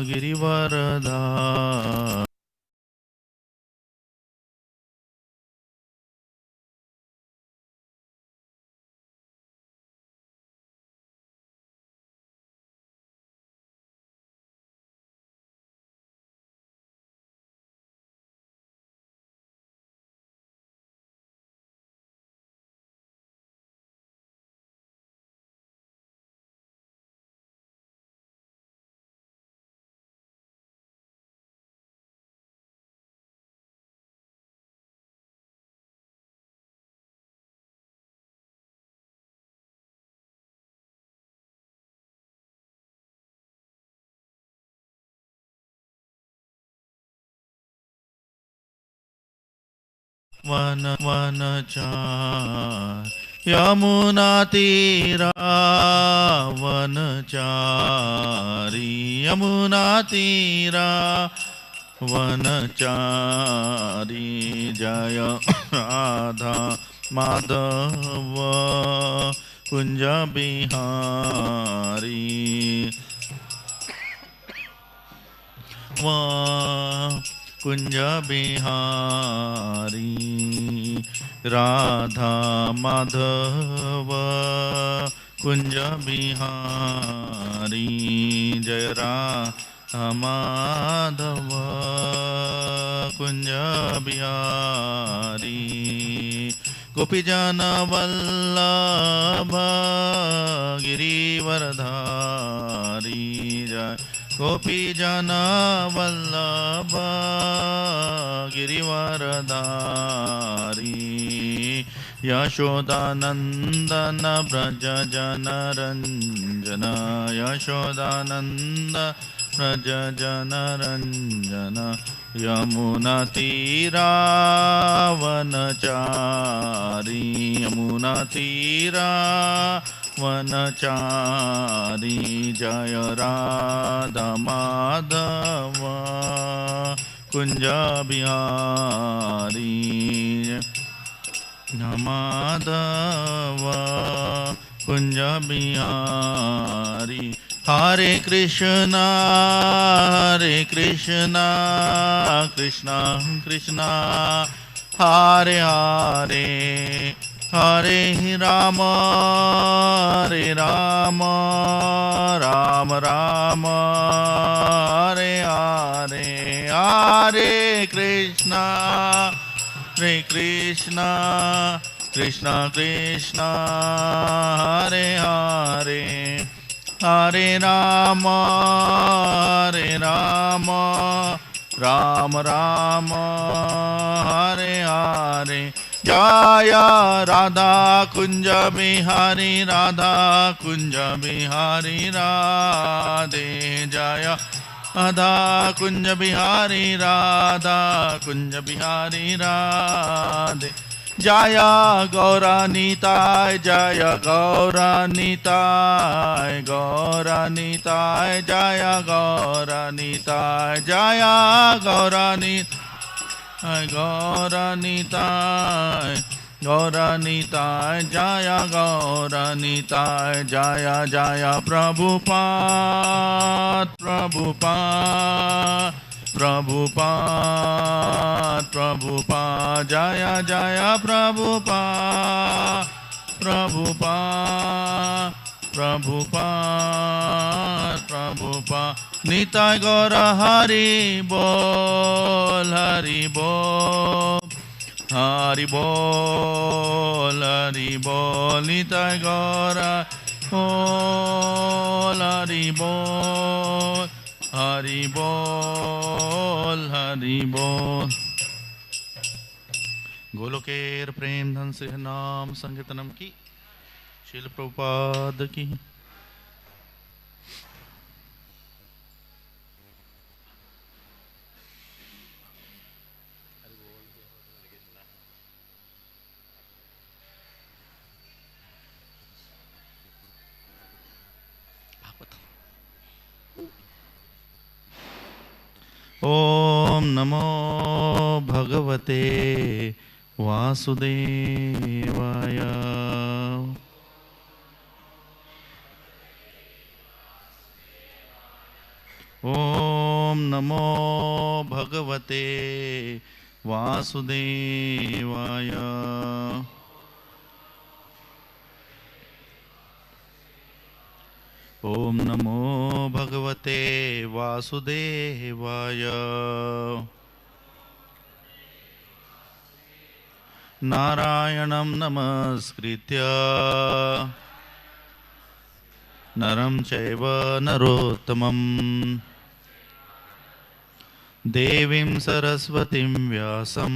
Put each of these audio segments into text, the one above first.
गिरिवरदा वनचार यमुना तीरा वनचारी यमुना तीरा वनचारी जय राधा माधव कुंज बिहारी कुंज बिहारी राधा माधव कुंज बिहारी जय राधा माधव कुंज बिहारी गोपीजन वल्लभ गिरिवरधारी जय गोपीजन वल्लभ गिरिवरधारी यशोदानंदन व्रज जनरंजन यशोदानंद व्रज जनरंजन यमुना तीरा वनचारी यमुना तीरा वनचारी जय राधा माधव कुंज बिहारी माधव कुंज बिहारी हरे कृष्णा कृष्णा कृष्णा हरे हरे हरे राम राम राम हरे हरे हरे कृष्णा कृष्णा कृष्णा हरे हरे हरे राम राम हरे हरे जय राधा कुंज बिहारी राधा कुंज बिहारी राधे जय राधा कुंज बिहारी राधा कुंज बिहारी राधे जय गौरानीताय जय गौरानीताय गौरानीताय जय गौरानीताय जय गौरानीताय गौरानीताय गौरानीताय जय गौरानीताय जय जय प्रभुपाद प्रभुपाद प्रभुपाद प्रभुपाद जय जय प्रभुपाद प्रभुपाद प्रभुपाद प्रभुपाद निताय गौर हरि बोल हरि बोल हरि बोल हरि बोल निताय गौर बोल हरि बोल हरि बोल हरि बोल। गोलोकेर प्रेम धन से नाम संकीर्तनम की श्रील प्रभुपाद की। ओम नमो भगवते वासुदेवाय। ॐ नमो भगवते वासुदेवाय। ॐ नमो भगवते वासुदेवाय। नारायणं नमस्कृत्य नरं चैव नरोत्तमं देवीं सरस्वतीं व्यासं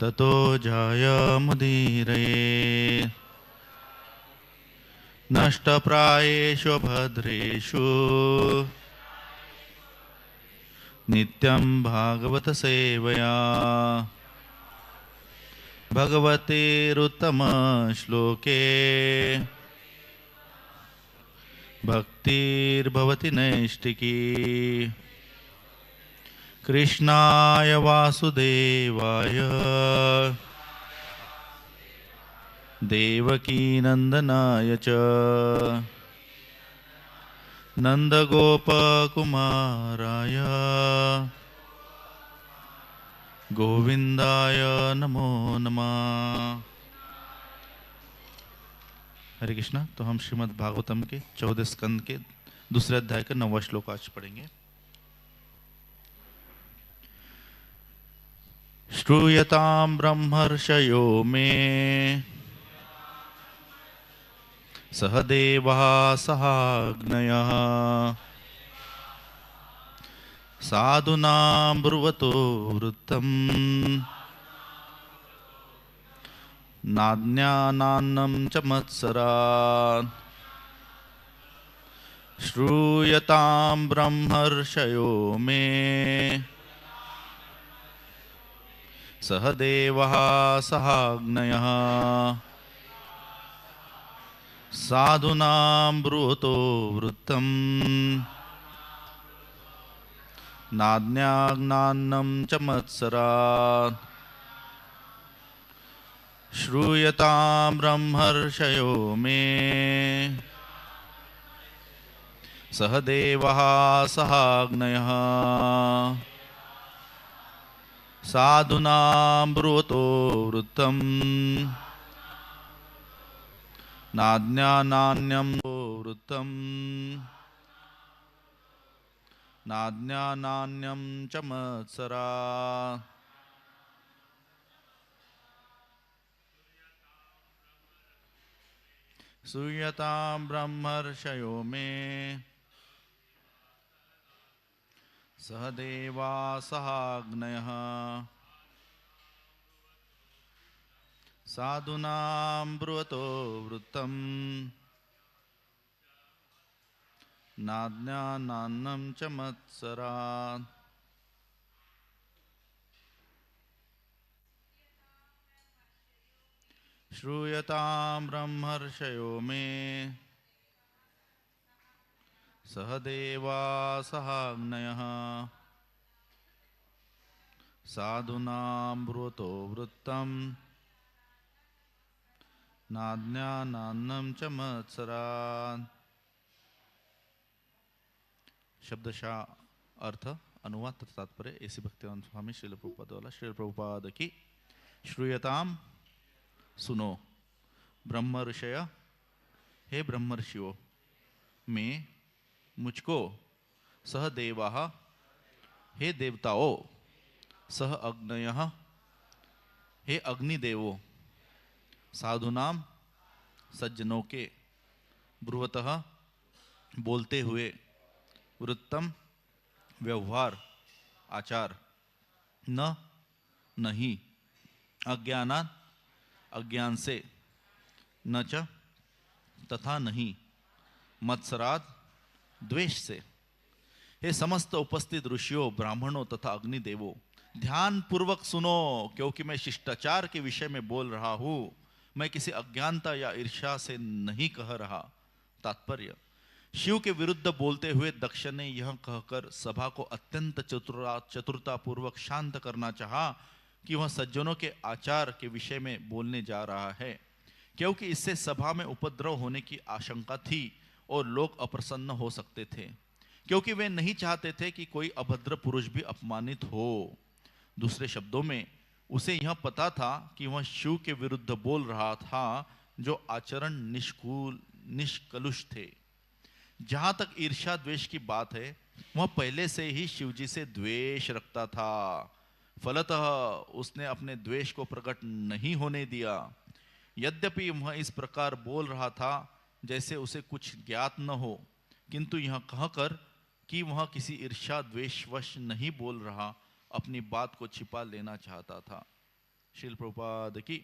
ततो जयमुदीरये। नष्टप्रायेषु भद्रेषु नित्यं भागवत सेवया भगवतेरुत्तमश्लोके भक्तिर्भवति नैष्टिकी। कृष्णाय वासुदेवाय देवकीनन्दनाय च नन्दगोपकुमाराय गोविंदाय नमो नमः। हरे कृष्णा। तो हम श्रीमद् भागवतम के 14 स्कंद के दूसरे अध्याय का 9वां श्लोक आज पढ़ेंगे। श्रूयतां ब्रह्मर्षयो मे सहदेवः सहाग्नयः साधूनां ब्रुवतो वृत्तं नाज्ञानान्नं च मत्सरात्। श्रूयतां ब्रह्मर्षयो मे सहदेवः सहाग्नयः साधूनां ब्रुवतो वृत्तं नाज्ञानान्नं च मत्सरात्। श्रूयतां ब्रह्मर्षयो मे सहदेवः सहाग्नयः साधूनां ब्रुवतो वृत्तं नाज्ञानान्नं वृत्तं नाज्ञानान्यं च मत्सरात्। श्रूयतां ब्रह्मर्षयो मे सहदेवा सहाग्नयः साधूनां ब्रुवतो वृत्तं नाज्ञानान्नं च मत्सरात्। श्रूयतां ब्रह्मर्षयो मे सहदेवा सहाग्नयः साधूनां ब्रुवतो वृत्तं नाज्ञानान्नं च मत्सरात्। शब्दशः अर्थ अनुवाद तथा तात्पर्य ऐसी भक्तिवेदांत स्वामी श्रील प्रभुपाद वाला श्रील प्रभुपाद की। श्रूयताम सुनो, ब्रह्म ऋषय हे ब्रह्म ऋषियों, मैं मुझको, सह देवाः हे देवताओं, सह अग्नयः हे अग्निदेवों, साधुनाम सज्जनों के, ब्रुवतः बोलते हुए, वृत्तम व्यवहार आचार, न नहीं, अज्ञानात् अज्ञान से, न च तथा नहीं, मत्सरात् द्वेष से। हे समस्त उपस्थित ऋषियों, ब्राह्मणों तथा अग्निदेवों, ध्यान पूर्वक सुनो, क्योंकि मैं शिष्टाचार के विषय में बोल रहा हूं। मैं किसी अज्ञानता या ईर्ष्या से नहीं कह रहा। तात्पर्य, शिव के विरुद्ध बोलते हुए दक्ष ने यह कहकर सभा को अत्यंत चतुरता पूर्वक शांत करना चाहा कि वह सज्जनों के आचार के विषय में बोलने जा रहा है, क्योंकि इससे सभा में उपद्रव होने की आशंका थी और लोग अप्रसन्न हो सकते थे, क्योंकि वे नहीं चाहते थे कि कोई अभद्र पुरुष भी अपमानित हो। दूसरे शब्दों में उसे यह पता था कि वह शिव के विरुद्ध बोल रहा था, जो आचरण निष्कलुष थे। जहां तक ईर्ष्या द्वेष की बात है, वह पहले से ही शिवजी से द्वेष रखता था। फलतः उसने अपने द्वेष को प्रकट नहीं होने दिया। यद्यपि वह इस प्रकार बोल रहा था जैसे उसे कुछ ज्ञात न हो, किंतु यह कहकर कि वह किसी ईर्ष्या द्वेषवश नहीं बोल रहा, अपनी बात को छिपा लेना चाहता था। श्रील प्रभुपाद की।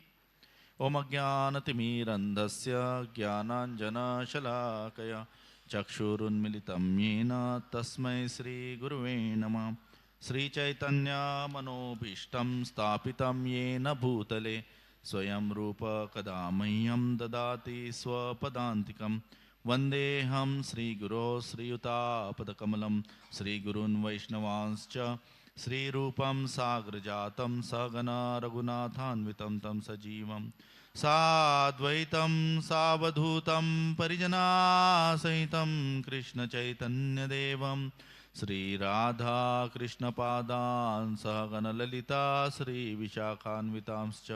ओम अज्ञानतिमिरन्धस्य ज्ञानाञ्जनशलाकया चक्षुरुन्मिलितं येन तस्मै श्रीगुरुवे नमः। श्रीचैतन्यमनोभीष्टं स्थापितं येन भूतले स्वयं रूप कदा मह्यं ददाति स्वपदान्तिकं। वन्देऽहं श्रीगुरो श्रीयुतापदकमलं श्रीगुरून् वैष्णवांश्च श्रीरूपं साग्रजातं सहगना रघुनाथान्वितं तं सजीवं साद्वैतं सावधूतं परिजनासहितं कृष्णचैतन्यदेवं श्रीराधा कृष्णपादान् सहगणललिता श्रीविशाखान्वितांश्च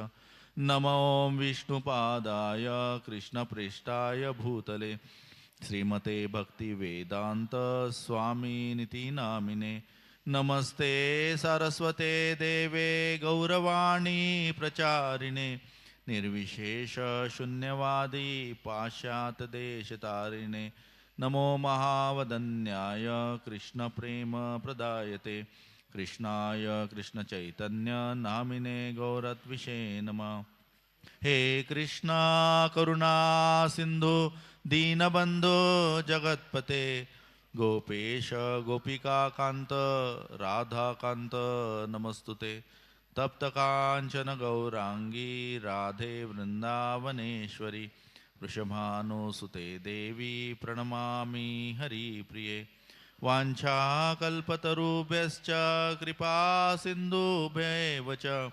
नमो विष्णुपादाय कृष्णप्रेष्ठाय भूतले श्रीमते भक्तिवेदान्त स्वामिनिति नामिने। नमस्ते सरस्वते देवे गौरवाणी प्रचारिणे निर्विशेष शून्यवादी पाश्चात्य देशतारिणे। नमो महावदन्याय कृष्ण प्रेम प्रदायते कृष्णाय कृष्ण चैतन्य नामिने गौरत्विषे नमः। हे कृष्णा करुणा सिंधु दीनबंधु जगत्पते गोपेश गोपिका कांत राधा कांत नमस्तुते। तप्त कांचन गौरांगी राधे वृंदावनेश्वरी वृषभानुसुते देवी प्रणमामि हरिप्रिये। वाञ्छाकल्पतरुभ्यश्च कृपा सिन्धुभ्यैव च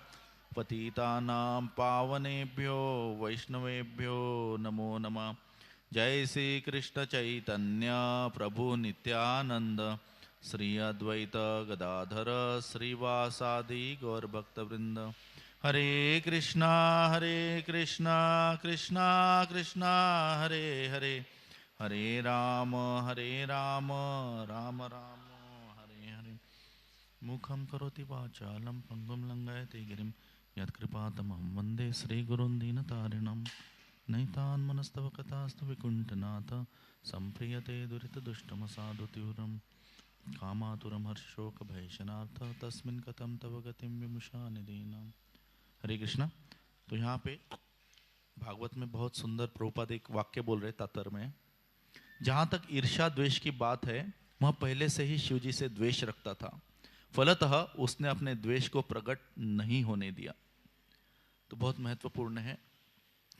पतितानां पावनेभ्यो वैष्णवेभ्यो नमो नमः। जय श्री कृष्ण चैतन्य प्रभु नित्यानंद श्री अद्वैत गदाधर श्रीवासादि गौरभक्तवृंद। हरे कृष्णा कृष्णा कृष्णा हरे हरे, हरे राम राम राम हरे हरे। मुखं करोति वाचालं पंगुं लंघयते गिरिं यत्कृपातमहं वन्दे श्रीगुरुं दीनतारिणं। नैतान् मनस्तव कथास्तु विकुण्ठनाथ सम्प्रियते दुरितदुष्टमसाधुतीव्रं कामातुरं हर्षशोकभयशनार्थ तस्मिन् कथं तव गतिं विमुषा निधीनां। हरे कृष्णा। तो यहाँ पे भागवत में बहुत सुंदर प्रभुपाद एक वाक्य बोल रहे तात्पर्य में, जहाँ तक ईर्ष्या द्वेष की बात है, वह पहले से ही शिवजी से द्वेष रखता था, फलतः उसने अपने द्वेष को प्रकट नहीं होने दिया। तो बहुत महत्वपूर्ण है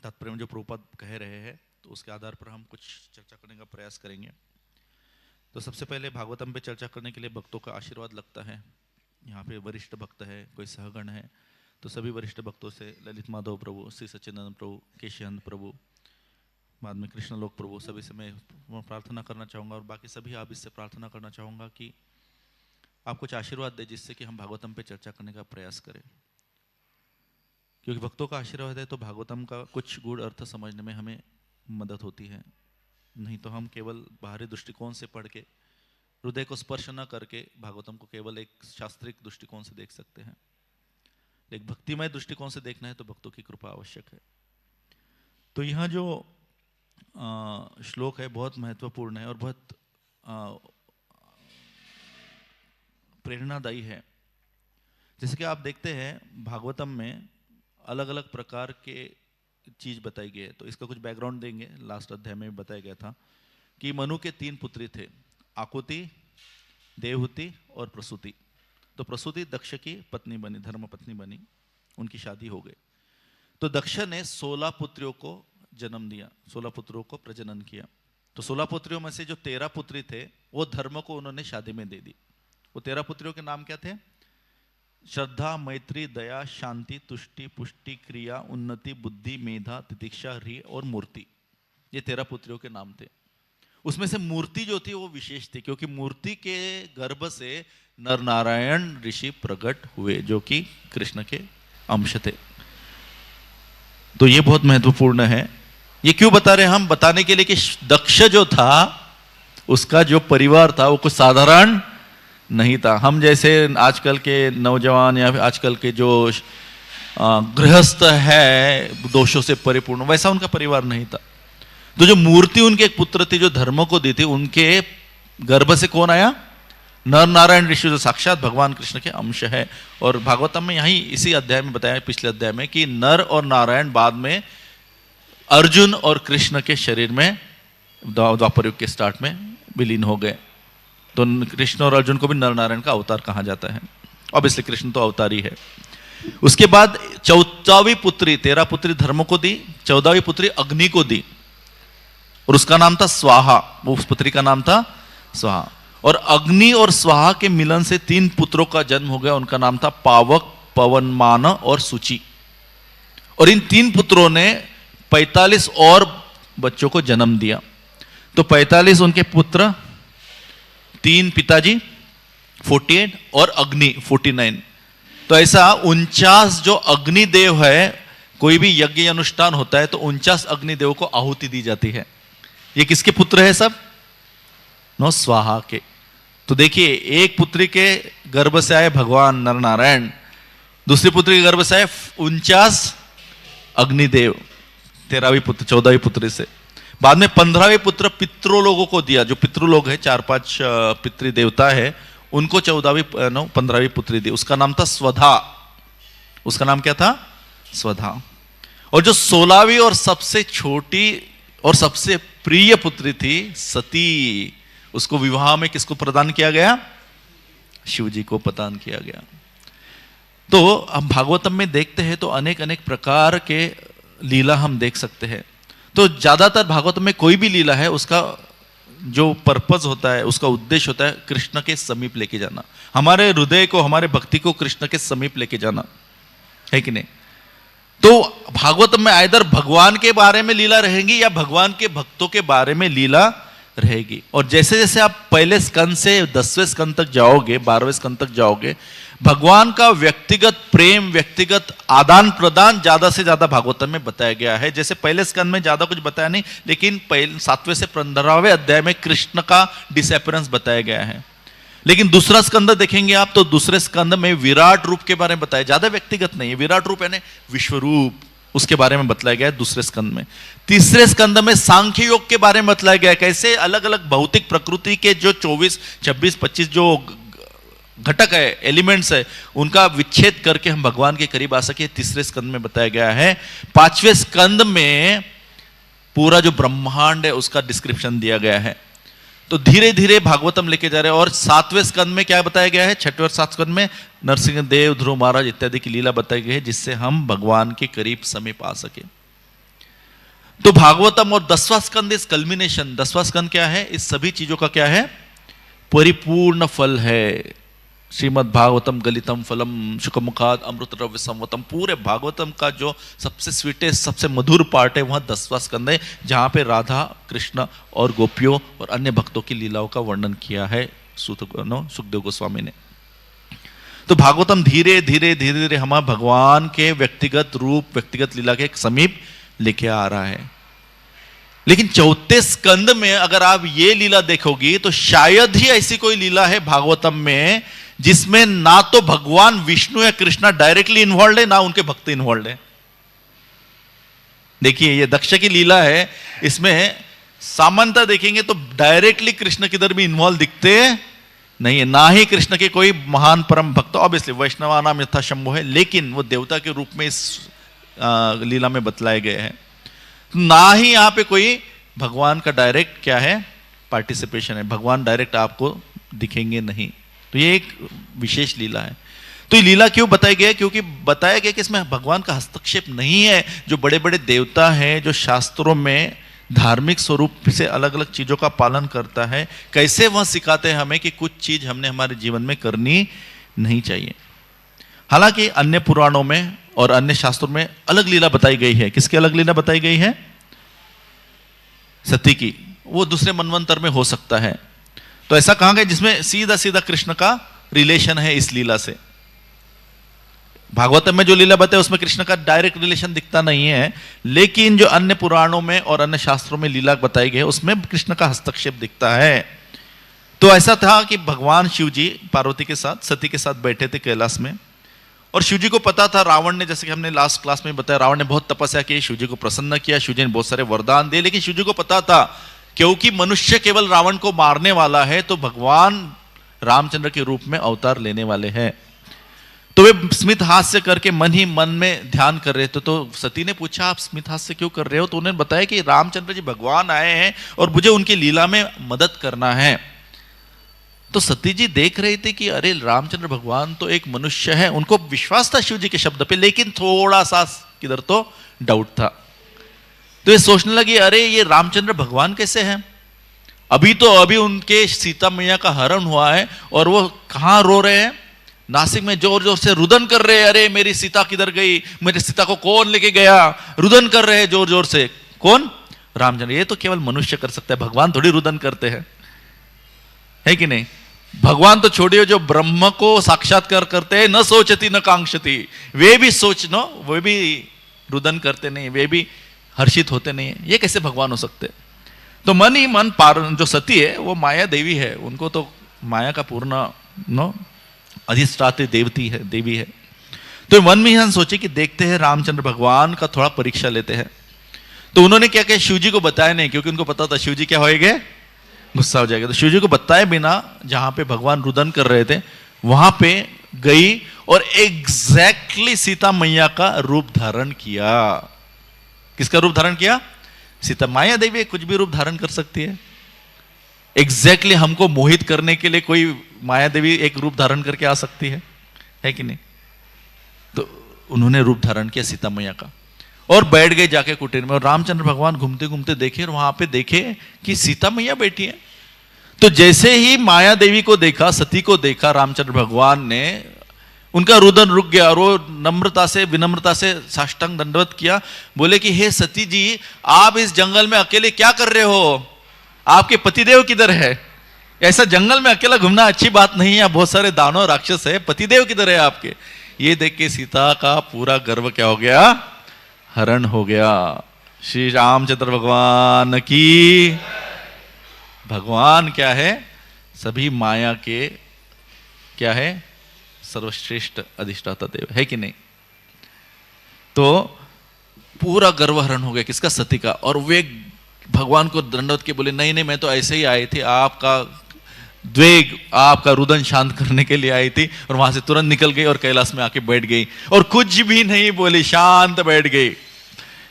तात्पर्य में जो प्रभुपाद कह रहे हैं, तो उसके आधार पर हम कुछ चर्चा करने का प्रयास करेंगे। तो सबसे पहले भागवतम पे चर्चा करने के लिए भक्तों का आशीर्वाद लगता है। यहाँ पे वरिष्ठ भक्त है, कोई सहगण है, तो सभी वरिष्ठ भक्तों से ललित माधव प्रभु, श्री सच्चिदानंद प्रभु, केशवचंद्र प्रभु, बाद में कृष्णलोक प्रभु, सभी से मैं प्रार्थना करना चाहूँगा और बाकी सभी आप इससे प्रार्थना करना चाहूँगा कि आप कुछ आशीर्वाद दें, जिससे कि हम भागवतम पे चर्चा करने का प्रयास करें। क्योंकि भक्तों का आशीर्वाद है तो भागवतम का कुछ गूढ़ अर्थ समझने में हमें मदद होती है। नहीं तो हम केवल बाहरी दृष्टिकोण से पढ़ के हृदय को स्पर्श न करके भागवतम को केवल एक शास्त्रिक दृष्टिकोण से देख सकते हैं। एक भक्तिमय दृष्टिकोण से देखना है तो भक्तों की कृपा आवश्यक है। तो यह जो श्लोक है बहुत महत्वपूर्ण है और बहुत प्रेरणादायी है। जैसे कि आप देखते हैं भागवतम में अलग अलग प्रकार के चीज बताई गई है। तो इसका कुछ बैकग्राउंड देंगे। लास्ट अध्याय में बताया गया था कि मनु के 3 पुत्री थे, आकुति, देवहूति और प्रसूति। तो प्रसूति दक्ष की पत्नी बनी, धर्म पत्नी बनी, उनकी शादी हो गई। तो दक्ष ने 16 पुत्रियों को जन्म दिया, 16 पुत्रों को प्रजनन किया। तो 16 पुत्रियों में से जो 13 पुत्री थे वो धर्म को उन्होंने शादी में दे दी। वो 13 पुत्रियों के नाम क्या थे? श्रद्धा, मैत्री, दया, शांति, तुष्टि, पुष्टि, क्रिया, उन्नति, बुद्धि, मेधा, तितिक्षा, ह्री और मूर्ति। ये 13 पुत्रियों के नाम थे। उसमें से मूर्ति जो थी वो विशेष थी, क्योंकि मूर्ति के गर्भ से नर नारायण ऋषि प्रकट हुए जो कि कृष्ण के अंश थे। तो ये बहुत महत्वपूर्ण है। ये क्यों बता रहे हैं हम? बताने के लिए कि दक्ष जो था उसका जो परिवार था वो कुछ साधारण नहीं था। हम जैसे आजकल के नौजवान या फिर आजकल के जो गृहस्थ है दोषों से परिपूर्ण, वैसा उनका परिवार नहीं था। तो जो मूर्ति उनके एक पुत्र थी जो धर्म को दी थी, उनके गर्भ से कौन आया? नर नारायण ऋषि जो साक्षात भगवान कृष्ण के अंश है। और भागवतम में यही इसी अध्याय में बताया, पिछले अध्याय में, कि नर और नारायण बाद में अर्जुन और कृष्ण के शरीर में द्वापर युग के स्टार्ट में विलीन हो गए। तो कृष्ण और अर्जुन को भी नर नारायण का अवतार कहा जाता है। ऑब्वियसली कृष्ण तो अवतारी है। उसके बाद 14वीं पुत्री, 13 पुत्री धर्म को दी, 14वीं पुत्री अग्नि को दी और उसका नाम था स्वाहा। वो उस पुत्री का नाम था स्वाहा। और अग्नि और स्वाहा के मिलन से 3 पुत्रों का जन्म हो गया। उनका नाम था पावक, पवनमान और सूची। और इन 3 पुत्रों ने 45 और बच्चों को जन्म दिया। तो 45 उनके पुत्र, 3 पिताजी 48 और अग्नि 49। तो ऐसा 49 जो अग्निदेव है, कोई भी यज्ञ अनुष्ठान होता है तो 49 अग्निदेव को आहुति दी जाती है। ये किसके पुत्र है सब? नो, स्वाहा के। तो देखिए, एक पुत्री के गर्भ से आए भगवान नर नारायण, दूसरी पुत्री के गर्भ से आए 49 अग्निदेव 13वीं पुत्र 14वीं पुत्री से। बाद में 15वें पुत्र पितृलोगों को दिया। जो पितृलोग है 4-5 पितृ देवता है, उनको 15वीं पुत्री दी। उसका नाम था स्वधा। उसका नाम क्या था? स्वधा। और जो 16वीं और सबसे छोटी और सबसे प्रिय पुत्री थी सती, उसको विवाह में किसको प्रदान किया गया? शिव जी को प्रदान किया गया। तो हम भागवतम में देखते हैं तो अनेक अनेक प्रकार के लीला हम देख सकते हैं। तो ज्यादातर भागवतम में कोई भी लीला है, उसका जो पर्पस होता है, उसका उद्देश्य होता है कृष्ण के समीप लेके जाना, हमारे हृदय को, हमारे भक्ति को कृष्ण के समीप लेके जाना, है कि नहीं? तो भागवतम में आइदर भगवान के बारे में लीला रहेगी या भगवान के भक्तों के बारे में लीला रहेगी। और जैसे जैसे आप पहले स्कंद से 10वें स्कंद तक जाओगे, 12वें स्कंद तक जाओगे, भगवान का व्यक्तिगत प्रेम, व्यक्तिगत आदान प्रदान ज्यादा से ज्यादा भागवतम में बताया गया है। जैसे पहले स्कंद में ज्यादा कुछ बताया नहीं, लेकिन 7वें से 15वें अध्याय में कृष्ण का डिसअपीयरेंस बताया गया है। लेकिन दूसरा स्कंद देखेंगे आप तो दूसरे स्कंद में विराट रूप के बारे में बताया, ज्यादा व्यक्तिगत नहीं है। विराट रूप यानी विश्व रूप, उसके बारे में बतलाया गया है दूसरे स्कंद में। तीसरे स्कंद में सांख्य योग के बारे में बतलाया गया है, कैसे अलग अलग भौतिक प्रकृति के जो 24, 26, 25 जो घटक है, एलिमेंट्स है, उनका विच्छेद करके हम भगवान के करीब आ सके, तीसरे स्कंद में बताया गया है। 5वें स्कंद में पूरा जो ब्रह्मांड है उसका डिस्क्रिप्शन दिया गया है। तो धीरे धीरे भागवतम लेके जा रहे हैं। और 7वें स्कंद में क्या बताया गया है? 6वें और 7वें स्कंद में नरसिंह देव, ध्रुव महाराज इत्यादि की लीला बताई गई है, जिससे हम भगवान के करीब समीप आ सके। तो भागवतम और 10वां स्कंद इस कल्मिनेशन, 10वां स्कंद क्या है? इस सभी चीजों का क्या है? परिपूर्ण फल है। श्रीमद् भागवतम गलितम फलम शुकमुखाद अमृत रव्य संवतम। पूरे भागवतम का जो सबसे स्वीटेस्ट, सबसे मधुर पार्ट है वह 10वां स्कंद है, जहां पे राधा, कृष्ण और गोपियों और अन्य भक्तों की लीलाओं का वर्णन किया है सुखदेव गोस्वामी ने। तो भागवतम धीरे धीरे धीरे धीरे हमारे भगवान के व्यक्तिगत रूप, व्यक्तिगत लीला के समीप लेके आ रहा है। लेकिन 4थे स्कंद में अगर आप ये लीला देखोगी तो शायद ही ऐसी कोई लीला है भागवतम में जिसमें ना तो भगवान विष्णु या कृष्णा डायरेक्टली इन्वॉल्व है, ना उनके भक्त इन्वॉल्व है। देखिए, ये दक्ष की लीला है, इसमें सामान्यता देखेंगे तो डायरेक्टली कृष्ण किधर भी इन्वॉल्व दिखते नहीं है, ना ही कृष्ण के कोई महान परम भक्त। ऑब्वियसली वैष्णवा नाम यथा शंभु है, लेकिन वो देवता के रूप में इस लीला में बतलाए गए हैं। ना ही यहां पे कोई भगवान का डायरेक्ट क्या है? पार्टिसिपेशन है। भगवान डायरेक्ट आपको दिखेंगे नहीं। तो ये एक विशेष लीला है। तो ये लीला क्यों बताई गई? क्योंकि बताया गया कि इसमें भगवान का हस्तक्षेप नहीं है। जो बड़े बड़े देवता हैं, जो शास्त्रों में धार्मिक स्वरूप से अलग अलग चीजों का पालन करता है, कैसे वह सिखाते हैं हमें कि कुछ चीज हमने हमारे जीवन में करनी नहीं चाहिए। हालांकि अन्य पुराणों में और अन्य शास्त्रों में अलग लीला बताई गई है। किसकी अलग लीला बताई गई है? सती की। वो दूसरे मनवंतर में हो सकता है। तो ऐसा कहा गया जिसमें सीधा सीधा कृष्ण का रिलेशन है इस लीला से। भागवतम में जो लीला बताए उसमें कृष्ण का डायरेक्ट रिलेशन दिखता नहीं है, लेकिन जो अन्य पुराणों में और अन्य शास्त्रों में लीला बताई गई है उसमें कृष्ण का हस्तक्षेप दिखता है। तो ऐसा था कि भगवान शिव जी पार्वती के साथ, सती के साथ बैठे थे कैलाश में, और शिव जी को पता था, रावण ने, जैसे कि हमने लास्ट क्लास में बताया, रावण ने बहुत तपस्या की, शिव जी को प्रसन्न किया, शिव जी ने बहुत सारे वरदान दिए, लेकिन शिव जी को पता था क्योंकि मनुष्य केवल रावण को मारने वाला है, तो भगवान रामचंद्र के रूप में अवतार लेने वाले हैं। तो वे स्मित हास्य करके मन ही मन में ध्यान कर रहे थे। तो सती ने पूछा, आप स्मित हास्य क्यों कर रहे हो? तो उन्होंने बताया कि रामचंद्र जी भगवान आए हैं और मुझे उनकी लीला में मदद करना है। तो सती जी देख रही थी कि अरे रामचंद्र भगवान तो एक मनुष्य है, उनको विश्वास था शिव जी के शब्द पे, लेकिन थोड़ा सा किधर तो डाउट था। तो ये सोचने लगी, अरे ये रामचंद्र भगवान कैसे हैं? अभी उनके सीता मैया का हरण हुआ है और वो कहां रो रहे हैं? नासिक में जोर जोर से रुदन कर रहे हैं, अरे मेरी सीता किधर गई, मेरी सीता को कौन लेके गया? रुदन कर रहे हैं जोर जोर से। कौन? रामचंद्र। ये तो केवल मनुष्य कर सकता है, भगवान थोड़ी रुदन करते हैं, है कि नहीं? भगवान तो छोड़िए, जो ब्रह्म को साक्षात्कार करते हैं, न सोचती न कांक्षती, वे भी सोचनो, वे भी रुदन करते नहीं, वे भी हर्षित होते नहीं, ये कैसे भगवान हो सकते? तो मन ही मन जो सती है वो माया देवी है, उनको तो माया का पूर्ण अधिष्ठात्री देवी है। तो मन में हम सोचे कि देखते हैं रामचंद्र भगवान का थोड़ा परीक्षा लेते हैं। तो उन्होंने क्या किया, शिव जी को बताया नहीं, क्योंकि उनको पता था शिव जी क्या होएंगे, गुस्सा हो जाएगा। तो शिव जी को बताए बिना जहां पे भगवान रुदन कर रहे थे वहां पे गई और एग्जैक्टली सीता मैया का रूप धारण किया। किसका रूप धारण किया? सीता। माया देवी कुछ भी रूप धारण कर सकती है। एग्जैक्टली हमको मोहित करने के लिए कोई माया देवी एक रूप धारण करके आ सकती है कि नहीं? तो उन्होंने रूप धारण किया सीता मैया का और बैठ गए जाके कुटीर में। और रामचंद्र भगवान घूमते घूमते देखे और वहां पे देखे कि सीता मैया बैठी है। तो जैसे ही माया देवी को देखा, सती को देखा रामचंद्र भगवान ने, उनका रुदन रुक गया और वो नम्रता से, विनम्रता से साष्टांग दंडवत किया। बोले कि हे सती जी, आप इस जंगल में अकेले क्या कर रहे हो? आपके पतिदेव किधर है? ऐसा जंगल में अकेला घूमना अच्छी बात नहीं है, बहुत सारे दानव राक्षस है, पतिदेव किधर है आपके? ये देख के सीता का पूरा गर्व क्या हो गया, हरण हो गया। श्री रामचंद्र भगवान की। भगवान क्या है? सभी माया के क्या है? सर्वश्रेष्ठ अधिष्ठाता देव, है कि नहीं? तो पूरा गर्व हरण हो गया किसका? सती का। और वे भगवान को दंडवत के बोले, नहीं नहीं, मैं तो ऐसे ही आई थी, आपका द्वेग, आपका रुदन शांत करने के लिए आई थी। और वहां से तुरंत निकल गई और कैलाश में आके बैठ गई और कुछ भी नहीं बोली, शांत बैठ गई।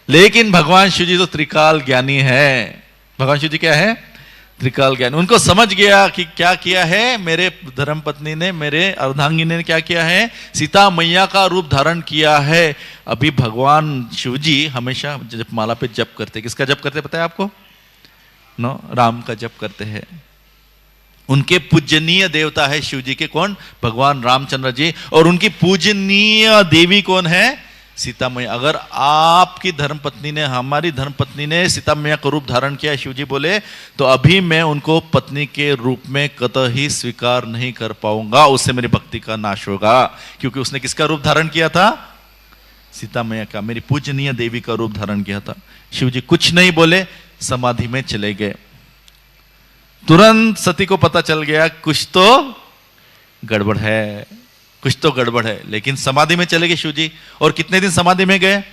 लेकिन भगवान शिव जी तो त्रिकाल ज्ञानी है। भगवान शिव जी क्या है? त्रिकाल ज्ञानी। उनको समझ गया कि क्या किया है मेरे धर्मपत्नी ने, मेरे अर्धांगिनी ने क्या किया है? सीता मैया का रूप धारण किया है। अभी भगवान शिव जी हमेशा जपमाला पे जप करते। किसका जप करते पता है आपको? राम का जप करते हैं। उनके पूजनीय देवता है शिव जी के कौन? भगवान रामचंद्र जी। और उनकी पूजनीय देवी कौन है? सीता मैया। अगर आपकी धर्मपत्नी ने, हमारी धर्मपत्नी ने सीता मैया का रूप धारण किया, शिव जी बोले, तो अभी मैं उनको पत्नी के रूप में कतई स्वीकार नहीं कर पाऊंगा, उससे मेरी भक्ति का नाश होगा। क्योंकि उसने किसका रूप धारण किया था? सीता मैया का, मेरी पूजनीय देवी का रूप धारण किया था। शिव जी कुछ नहीं बोले, समाधि में चले गए। तुरंत सती को पता चल गया कुछ तो गड़बड़ है, कुछ तो गड़बड़ है। लेकिन समाधि में चले गए शिव जी। और कितने दिन समाधि में गए?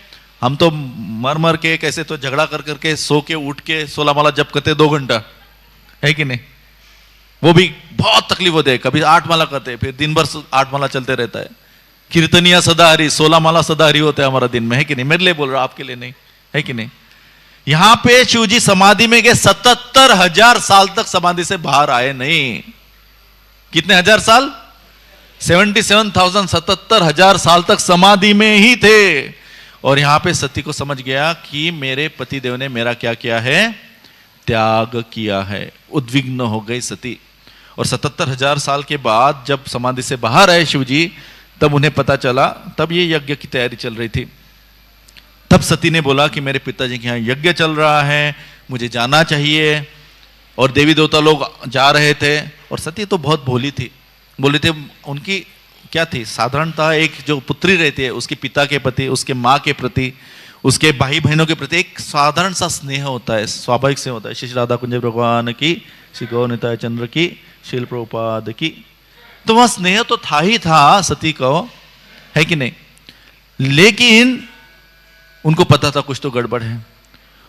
हम तो मर मर के कैसे तो झगड़ा कर करके सो के उठ के 16 माला जप करते 2 घंटा, है कि नहीं? वो भी बहुत तकलीफ होते है। कभी 8 माला करते, फिर दिन भर 8 माला चलते रहता है। कीर्तनिया सदाहरी, 16 माला सदाहरी होता है हमारा दिन में, है कि नहीं? मेरे लिए बोल रहा, आपके लिए नहीं, है कि नहीं? यहां पे शिव जी समाधि में गए, 77,000 साल तक समाधि से बाहर आए नहीं। कितने हजार साल? 77,000, 77,000 साल तक समाधि में ही थे। और यहां पे सती को समझ गया कि मेरे पति देव ने मेरा क्या किया है? त्याग किया है। उद्विग्न हो गई सती। और 77,000 साल के बाद जब समाधि से बाहर आए शिव जी, तब उन्हें पता चला, तब ये यज्ञ की तैयारी चल रही थी। तब सती ने बोला कि मेरे पिताजी के यहाँ यज्ञ चल रहा है, मुझे जाना चाहिए। और देवी देवता लोग जा रहे थे, और सती तो बहुत भोली थी, बोले थे उनकी क्या थी, साधारणतः एक जो पुत्री रहती है उसके पिता के प्रति, उसके माँ के प्रति, उसके भाई बहनों के प्रति एक साधारण सा स्नेह होता है, स्वाभाविक से होता है। श्री राधा कुंज भगवान की, श्री गौर निताय चंद्र की, शील प्रभुपाद की। तो वह स्नेह तो था ही था सती को, है कि नहीं, लेकिन उनको पता था कुछ तो गड़बड़ है।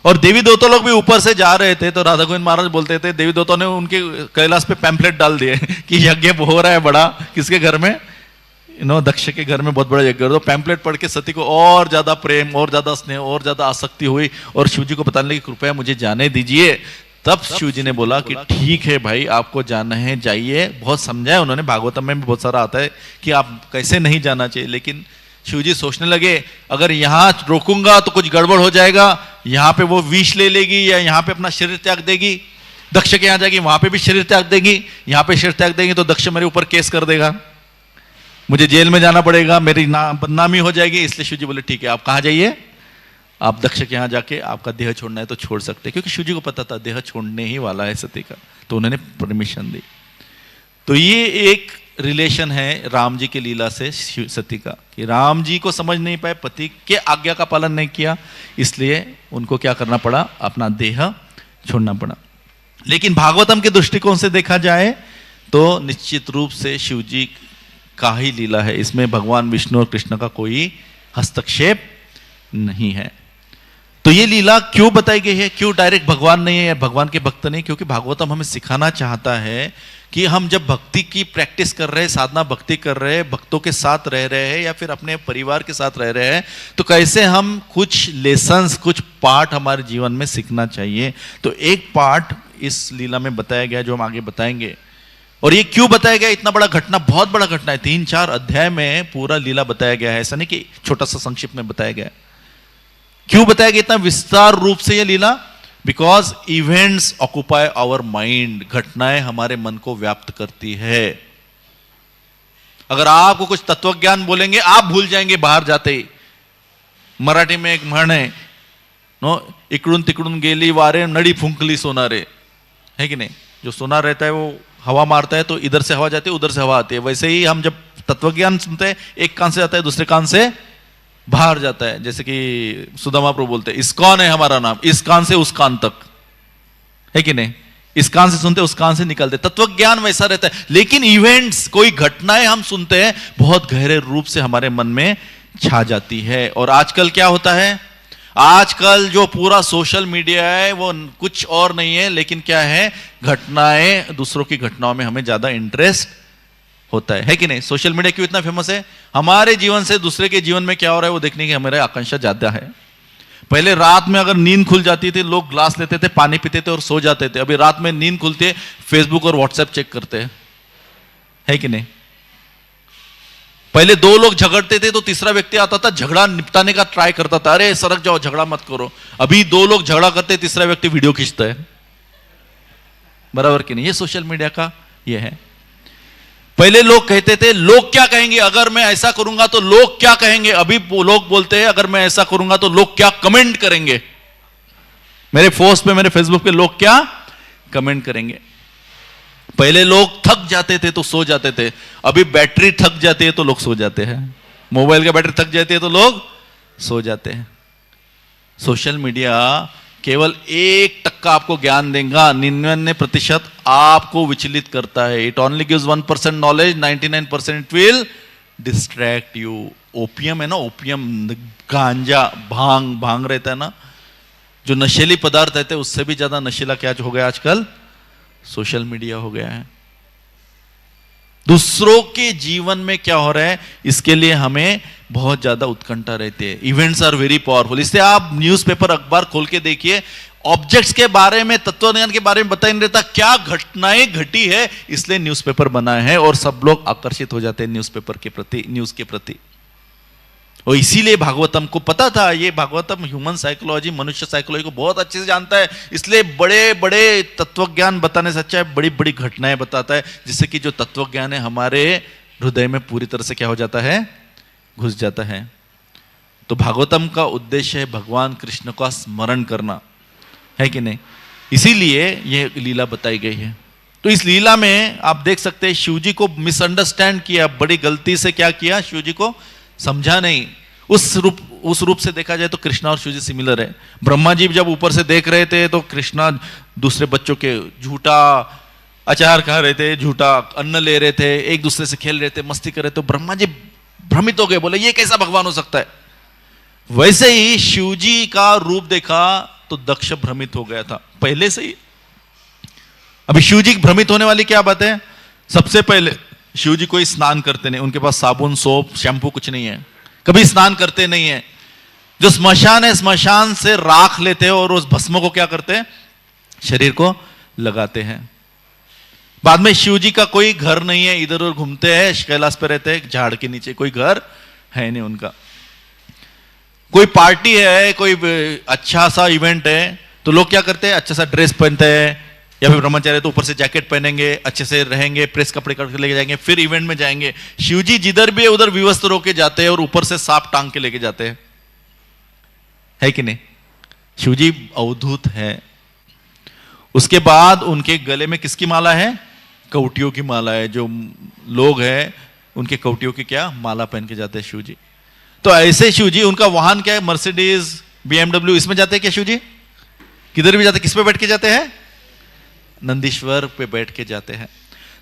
और देवी देवता लोग भी ऊपर से जा रहे थे, तो राधा गोविंद महाराज बोलते थे, देवी देवता ने उनके कैलाश पे पैम्पलेट डाल दिए कि यज्ञ हो रहा है बड़ा, किसके घर में, दक्ष के घर में बहुत बड़ा यज्ञ। तो पैम्पलेट पढ़ के सती को और ज्यादा प्रेम, और ज्यादा स्नेह, और ज्यादा आसक्ति हुई, और शिव जी को बताने लगी कृपया मुझे जाने दीजिए। तब शिव जी ने बोला कि ठीक है भाई, आपको जाना है जाइए। बहुत समझाया उन्होंने, भागवतम में भी बहुत सारा आता है कि आप कैसे नहीं जाना चाहिए, लेकिन शिव जी सोचने लगे अगर यहां रोकूंगा तो कुछ गड़बड़ हो जाएगा, यहां पे वो विष ले लेगी या यहां पे अपना शरीर त्याग देगी, दक्ष के यहां जाएगी वहां पे भी शरीर त्याग देगी, यहां पे शरीर त्याग देगी तो दक्ष मेरे ऊपर केस कर देगा, मुझे जेल में जाना पड़ेगा, मेरी बदनामी हो जाएगी। इसलिए शिव जी बोले ठीक है आप कहां जाइए, आप दक्ष के यहां जाके आपका देह छोड़ना है तो छोड़ सकते, क्योंकि शिव जी को पता था देह छोड़ने ही वाला है सती का, तो उन्होंने परमिशन दी। तो ये एक रिलेशन है राम जी की लीला से सती का, कि राम जी को समझ नहीं पाए, पति के आज्ञा का पालन नहीं किया, इसलिए उनको क्या करना पड़ा, अपना देह छोड़ना पड़ा। लेकिन भागवतम के दृष्टिकोण से देखा जाए तो निश्चित रूप से शिव जी का ही लीला है, इसमें भगवान विष्णु और कृष्ण का कोई हस्तक्षेप नहीं है। तो ये लीला क्यों बताई गई है, क्यों डायरेक्ट भगवान नहीं है, भगवान के भक्त नहीं, क्योंकि भागवतम हमें सिखाना चाहता है कि हम जब भक्ति की प्रैक्टिस कर रहे हैं, साधना भक्ति कर रहे हैं, भक्तों के साथ रह रहे हैं या फिर अपने परिवार के साथ रह रहे हैं, तो कैसे हम कुछ लेसन्स, कुछ पार्ट हमारे जीवन में सीखना चाहिए। तो एक पार्ट इस लीला में बताया गया जो हम आगे बताएंगे। और ये क्यों बताया गया, इतना बड़ा घटना, बहुत बड़ा घटना है, 3-4 अध्याय में पूरा लीला बताया गया है, ऐसा नहीं कि छोटा सा संक्षिप्त में बताया गया। क्यों बताया गया इतना विस्तार रूप से ये लीला, because events occupy our mind, घटनाएं हमारे मन को व्याप्त करती है। अगर आपको कुछ तत्व ज्ञान बोलेंगे आप भूल जाएंगे बाहर जाते ही। मराठी में एक म्हण है, इकडून तिकडून गेली वारे नडी फुंकली सोनारे, है कि नहीं, जो सोनार रहता है वो हवा मारता है तो इधर से हवा जाती है उधर से हवा आती है, वैसे ही हम जब तत्वज्ञान सुनते हैं एक कान से जाता है दूसरे कान से बाहर जाता है। जैसे कि सुदामा प्रभु बोलते हैं इस्कॉन है हमारा नाम, इस कान से उस कान तक, है कि नहीं, इस कान से सुनते उस कान से निकलते, तत्वज्ञान वैसा रहता है। लेकिन इवेंट्स, कोई घटनाएं हम सुनते हैं बहुत गहरे रूप से हमारे मन में छा जाती है। और आजकल क्या होता है, आजकल जो पूरा सोशल मीडिया है वो कुछ और नहीं है, लेकिन क्या है, घटनाएं, दूसरों की घटनाओं में हमें ज्यादा इंटरेस्ट होता है कि नहीं। सोशल मीडिया क्यों इतना फेमस है, हमारे जीवन से दूसरे के जीवन में क्या हो रहा है वो देखने की हमारी आकांक्षा ज्यादा है। पहले रात में अगर नींद खुल जाती थी लोग ग्लास लेते थे, पानी पीते थे और सो जाते थे, अभी रात में नींद खुलती है फेसबुक और व्हाट्सएप चेक करते हैं, है कि नहीं। पहले 2 लोग झगड़ते थे तो तीसरा व्यक्ति आता था, झगड़ा निपटाने का ट्राई करता था, अरे सरक जाओ झगड़ा मत करो। अभी 2 लोग झगड़ा करते तीसरा व्यक्ति वीडियो खींचता है, बराबर कि नहीं। ये सोशल मीडिया का ये है। पहले लोग कहते थे लोग क्या कहेंगे अगर मैं ऐसा करूंगा तो लोग क्या कहेंगे, अभी लोग बोलते हैं अगर मैं ऐसा करूंगा तो लोग क्या कमेंट करेंगे, मेरे पोस्ट पे, मेरे फेसबुक पे लोग क्या कमेंट करेंगे। पहले लोग थक जाते थे तो सो जाते थे, अभी बैटरी थक जाती है तो लोग सो जाते हैं, मोबाइल का बैटरी थक जाती है तो लोग सो जाते हैं। सोशल मीडिया केवल 1% आपको ज्ञान देगा, 99% आपको विचलित करता है। It only gives 1% knowledge, 99% it will distract you. Opium है ना, ओपियम, गांजा, भांग रहता है ना, जो नशीली पदार्थ रहते हैं उससे भी ज्यादा नशीला क्या हो गया आजकल, सोशल मीडिया हो गया है। दूसरों के जीवन में क्या हो रहा है इसके लिए हमें बहुत ज्यादा उत्कंठा रहती है। Events are very powerful. इससे आप न्यूज़पेपर, अखबार खोल के देखिए, ऑब्जेक्ट्स के बारे में, तत्वज्ञान के बारे में बता नहीं रहता, क्या घटनाएं घटी है, इसलिए न्यूज़पेपर बनाए हैं और सब लोग आकर्षित हो जाते हैं न्यूज़पेपर के प्रति, न्यूज के प्रति। और इसीलिए भागवतम को पता था, ये भागवतम ह्यूमन साइकोलॉजी, मनुष्य साइकोलॉजी को बहुत अच्छे से जानता है, इसलिए बड़े बड़े तत्वज्ञान बताने से अच्छा है बड़ी बड़ी घटनाएं बताता है, जिससे कि जो तत्वज्ञान है हमारे हृदय में पूरी तरह से क्या हो जाता है, घुस जाता है। तो भागवतम का उद्देश्य है भगवान कृष्ण का स्मरण करना, है कि नहीं। इसीलिए यह लीला बताई गई है। तो इस लीला में आप देख सकते हैं शिव जी को मिसअंडरस्टैंड किया, बड़ी गलती से क्या किया, शिव जी को समझा नहीं। उस रूप से देखा जाए तो कृष्णा और शिव जी सिमिलर है। ब्रह्मा जी जब ऊपर से देख रहे थे तो कृष्णा दूसरे बच्चों के झूठा अचार खा रहे थे, झूठा अन्न ले रहे थे, एक दूसरे से खेल रहे थे, मस्ती कर रहे थे। तो ब्रह्मा जी भ्रमित हो गए, बोले ये कैसा भगवान हो सकता है। वैसे ही शिव जी का रूप देखा तो दक्ष भ्रमित हो गया था पहले से ही। अभी शिव जी भ्रमित होने वाली क्या बात है, सबसे पहले शिव जी कोई स्नान करते नहीं, उनके पास साबुन सोप शैम्पू कुछ नहीं है, कभी स्नान करते नहीं है। जो स्मशान है, स्मशान से राख लेते हैं और उस भस्म को क्या करते हैं, शरीर को लगाते हैं। बाद में शिव जी का कोई घर नहीं है, इधर उधर घूमते हैं, कैलाश पे रहते हैं, झाड़ के नीचे, कोई घर है नहीं उनका। कोई पार्टी है, कोई अच्छा सा इवेंट है तो लोग क्या करते हैं, अच्छा सा ड्रेस पहनते हैं, या फिर ब्रह्मचारी तो ऊपर से जैकेट पहनेंगे, अच्छे से रहेंगे, प्रेस कपड़े करके लेके जाएंगे, फिर इवेंट में जाएंगे। शिव जी जिधर भी है उधर विवस्त्र होके जाते हैं और ऊपर से सांप टांग के लेके जाते हैं, है कि नहीं। शिव जी अवधूत है। उसके बाद उनके गले में किसकी माला है, कौटियों की माला है। जो लोग हैं उनके कौटियों की क्या माला पहन के जाते हैं शिव जी। तो ऐसे शिव जी, उनका वाहन क्या है, मर्सिडीज BMW, इसमें जाते हैं क्या शिव जी, किधर भी जाते, किस पे बैठ के जाते हैं, नंदीश्वर पे बैठ के जाते हैं।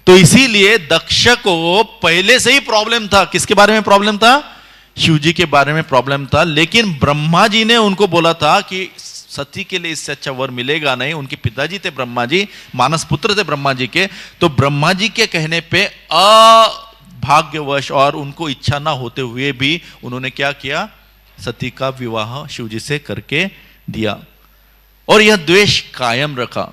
तो इसीलिए दक्ष को पहले से ही प्रॉब्लम था, किसके बारे में प्रॉब्लम था, शिव जी के बारे में प्रॉब्लम था। लेकिन ब्रह्मा जी ने उनको बोला था कि सती के लिए इससे अच्छा वर मिलेगा नहीं। उनके पिताजी थे ब्रह्मा जी, मानस पुत्र थे ब्रह्मा जी के। तो ब्रह्मा जी के कहने पे अभाग्यवश और उनको इच्छा ना होते हुए भी उन्होंने क्या किया, सती का विवाह शिव जी से करके दिया और यह द्वेष कायम रखा।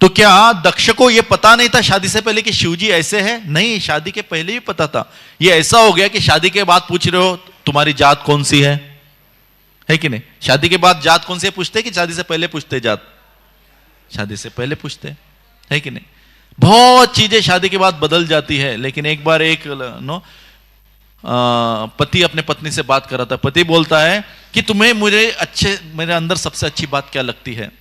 तो क्या दक्ष को यह पता नहीं था शादी से पहले कि शिव जी ऐसे हैं? नहीं, शादी के पहले भी पता था। यह ऐसा हो गया कि शादी के बाद पूछ रहे हो तुम्हारी जात कौन सी है कि नहीं। शादी के बाद जात कौन सी है पूछते कि शादी से पहले पूछते जात, शादी से पहले पूछते, है कि नहीं। बहुत चीजें शादी के बाद बदल जाती है। लेकिन एक बार एक पति अपने पत्नी से बात कर रहा था। पति बोलता है कि तुम्हें मेरे अंदर सबसे अच्छी बात क्या लगती है।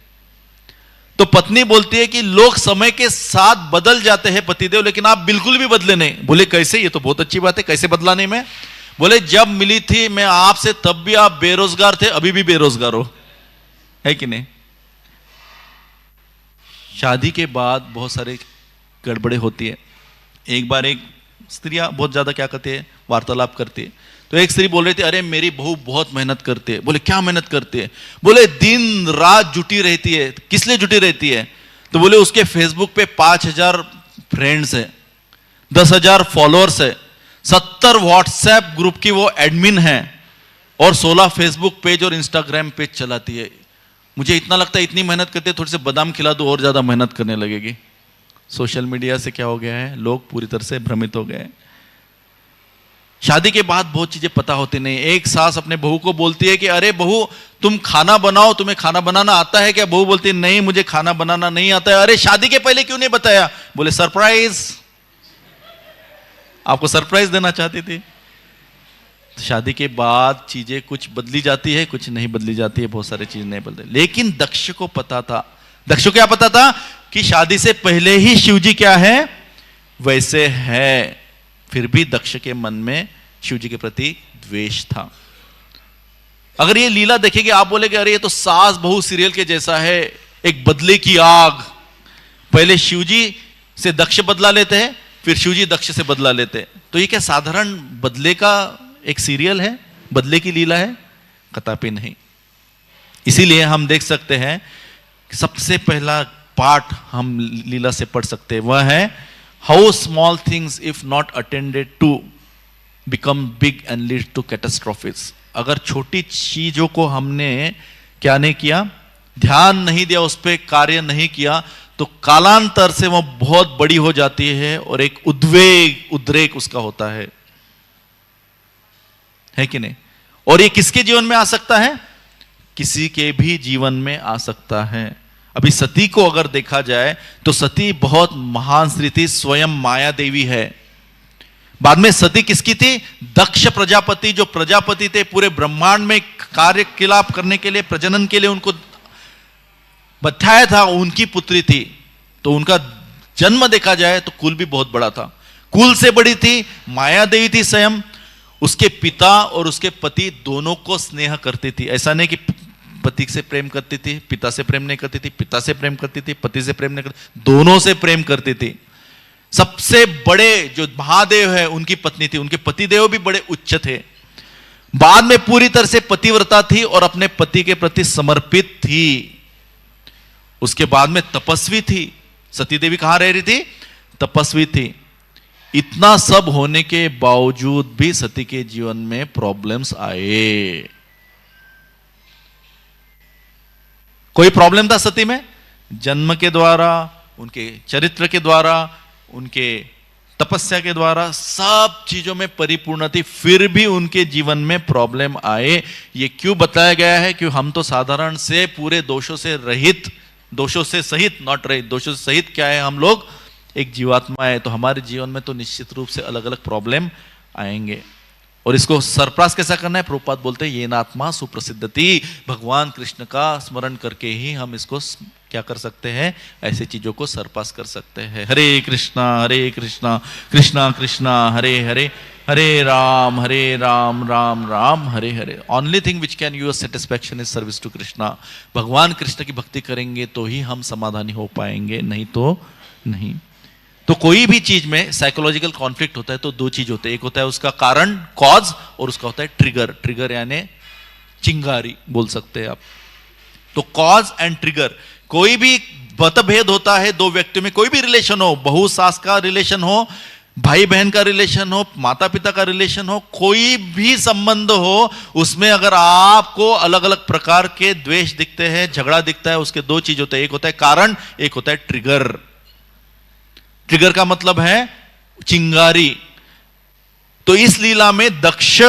तो पत्नी बोलती है कि लोग समय के साथ बदल जाते हैं पतिदेव, लेकिन आप बिल्कुल भी बदले नहीं। बोले कैसे, ये तो बहुत अच्छी बात है, कैसे बदला नहीं मैं। बोले जब मिली थी मैं आपसे तब भी आप बेरोजगार थे, अभी भी बेरोजगार हो, है कि नहीं। शादी के बाद बहुत सारे गड़बड़े होती है। एक बार एक स्त्रियां बहुत ज्यादा क्या करती है, वार्तालाप करती है। तो एक स्त्री बोल रही थी, अरे मेरी बहू बहुत मेहनत करती है। बोले क्या मेहनत करती है। बोले दिन रात जुटी रहती है। किस लिए जुटी रहती है। तो बोले उसके फेसबुक पे 5000 फ्रेंड्स है, 10,000 फॉलोअर्स है, 70 व्हाट्सएप ग्रुप की वो एडमिन है और 16 फेसबुक पेज और इंस्टाग्राम पेज चलाती है। मुझे इतना लगता है इतनी मेहनत करती है, थोड़ी से बादाम खिला दो और ज्यादा मेहनत करने लगेगी। सोशल मीडिया से क्या हो गया है, लोग पूरी तरह से भ्रमित हो गए। शादी के बाद बहुत चीजें पता होती नहीं। एक सास अपने बहू को बोलती है कि अरे बहू तुम खाना बनाओ, तुम्हें खाना बनाना आता है क्या। बहू बोलती है नहीं मुझे खाना बनाना नहीं आता है। अरे शादी के पहले क्यों नहीं बताया। बोले सरप्राइज, आपको सरप्राइज देना चाहती थी। शादी के बाद चीजें कुछ बदली जाती है, कुछ नहीं बदली जाती है, बहुत सारी चीजें नहीं बदली। लेकिन दक्ष को पता था। दक्ष को क्या पता था कि शादी से पहले ही शिव जी क्या है, वैसे है। फिर भी दक्ष के मन में शिव जी के प्रति द्वेष था। अगर ये लीला देखेंगे आप बोलेगे अरे ये तो सास बहू सीरियल के जैसा है, एक बदले की आग। पहले शिव जी से दक्ष बदला लेते हैं, फिर शिव जी दक्ष से बदला लेते हैं। तो ये क्या साधारण बदले का एक सीरियल है, बदले की लीला है? कदापि नहीं। इसीलिए हम देख सकते हैं सबसे पहला पार्ट हम लीला से पढ़ सकते हैं, वह है how small things if not attended to become big and lead to catastrophes. अगर छोटी चीजों को हमने क्या नहीं किया, ध्यान नहीं दिया, उस पर कार्य नहीं किया, तो कालांतर से वह बहुत बड़ी हो जाती है और एक उद्रेक उसका होता है कि नहीं। और ये किसके जीवन में आ सकता है, किसी के भी जीवन में आ सकता है। अभी सती को अगर देखा जाए तो सती बहुत महान स्त्री थी, स्वयं माया देवी है। बाद में सती किसकी थी? दक्ष प्रजापति, जो प्रजापति थे, पूरे ब्रह्मांड में कार्यकलाप करने के लिए, प्रजनन के लिए उनको बताया था, उनकी पुत्री थी। तो उनका जन्म देखा जाए तो कुल भी बहुत बड़ा था। कुल से बड़ी थी माया देवी थी स्वयं। उसके पिता और उसके पति दोनों को स्नेह करती थी। ऐसा नहीं कि पति से प्रेम करती थी, पिता से प्रेम नहीं करती थी, पिता से प्रेम करती थी, पति से प्रेम नहीं करती, दोनों से प्रेम करती थी। सबसे बड़े जो महादेव है उनकी पत्नी थी, उनके पतिदेव भी बड़े उच्च थे। बाद में पूरी तरह से पतिव्रता थी और अपने पति के प्रति समर्पित थी। उसके बाद में तपस्वी थी। सती देवी कहां रह रही थी? तपस्वी थी। इतना सब होने के बावजूद भी सती के जीवन में प्रॉब्लम्स आए। कोई प्रॉब्लम था सती में? जन्म के द्वारा, उनके चरित्र के द्वारा, उनके तपस्या के द्वारा, सब चीजों में परिपूर्ण थी, फिर भी उनके जीवन में प्रॉब्लम आए। ये क्यों बताया गया है? कि हम तो साधारण से पूरे दोषों से रहित, दोषों से सहित, नॉट रहित, दोषों से सहित क्या है? हम लोग एक जीवात्मा है। तो हमारे जीवन में तो निश्चित रूप से अलग अलग प्रॉब्लम आएंगे। और इसको सरप्रास कैसा करना है? प्रभुपाद बोलते हैं ये नात्मा सुप्रसिद्धति। भगवान कृष्ण का स्मरण करके ही हम इसको क्या कर सकते हैं? ऐसे चीजों को सरपास कर सकते हैं। Hare Krishna Krishna Krishna Hare Hare, Hare Ram Ram Ram Hare Hare. Only thing which can your satisfaction is service to Krishna. भगवान कृष्ण की भक्ति करेंगे तो ही हम समाधानी हो पाएंगे, नहीं तो नहीं। तो कोई भी चीज में साइकोलॉजिकल कॉन्फ्लिक्ट होता है तो दो चीज होते हैं, एक होता है उसका कारण, कॉज, और उसका होता है ट्रिगर। ट्रिगर यानी चिंगारी बोल सकते हैं आप। तो कॉज एंड ट्रिगर। कोई भी मतभेद होता है दो व्यक्तियों में, कोई भी रिलेशन हो, बहू सास का रिलेशन हो, भाई बहन का रिलेशन हो, माता पिता का रिलेशन हो, कोई भी संबंध हो, उसमें अगर आपको अलग अलग प्रकार के द्वेष दिखते हैं, झगड़ा दिखता है, उसके दो चीज होते हैं, एक होता है कारण, एक होता है ट्रिगर। ट्रिगर का मतलब है चिंगारी। तो इस लीला में दक्ष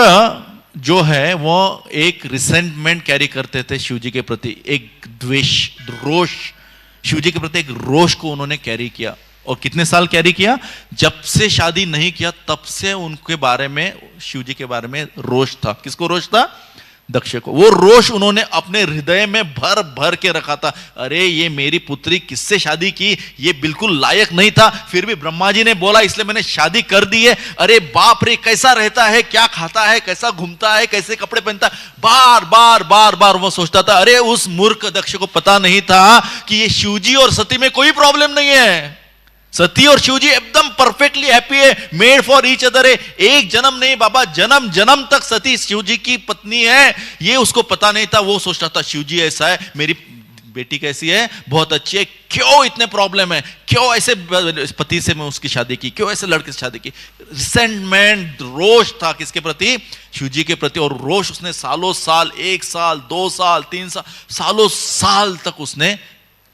जो है वो एक रिसेंटमेंट कैरी करते थे शिव जी के प्रति, एक द्वेष, रोष, शिव जी के प्रति एक रोष को उन्होंने कैरी किया। और कितने साल कैरी किया? जब से शादी नहीं किया तब से उनके बारे में, शिव जी के बारे में रोष था। किसको रोष था? दक्ष को। वो रोष उन्होंने अपने हृदय में भर भर के रखा था। अरे ये मेरी पुत्री किससे शादी की, ये बिल्कुल लायक नहीं था, फिर भी ब्रह्मा जी ने बोला इसलिए मैंने शादी कर दी है। अरे बाप रे, कैसा रहता है, क्या खाता है, कैसा घूमता है, कैसे कपड़े पहनता है, बार बार बार बार वो सोचता था। अरे उस मूर्ख दक्ष को पता नहीं था कि ये शिवजी और सती में कोई प्रॉब्लम नहीं है। सती और शिवजी एकदम परफेक्टली हैप्पी है, मेड फॉर ईच अदर है। एक जन्म नहीं बाबा, जन्म जन्म तक सती शिवजी की पत्नी है, ये उसको पता नहीं था। वो सोचता था शिवजी ऐसा है, मेरी बेटी कैसी है, बहुत अच्छी है, क्यों इतने प्रॉब्लम है, क्यों ऐसे पति से मैं उसकी शादी की, क्यों ऐसे लड़के से शादी की। रिसेंटमेंट, रोष था किसके प्रति? शिवजी के प्रति। और रोष उसने सालों साल, 1 साल, 2 साल, 3 साल, सालों साल तक उसने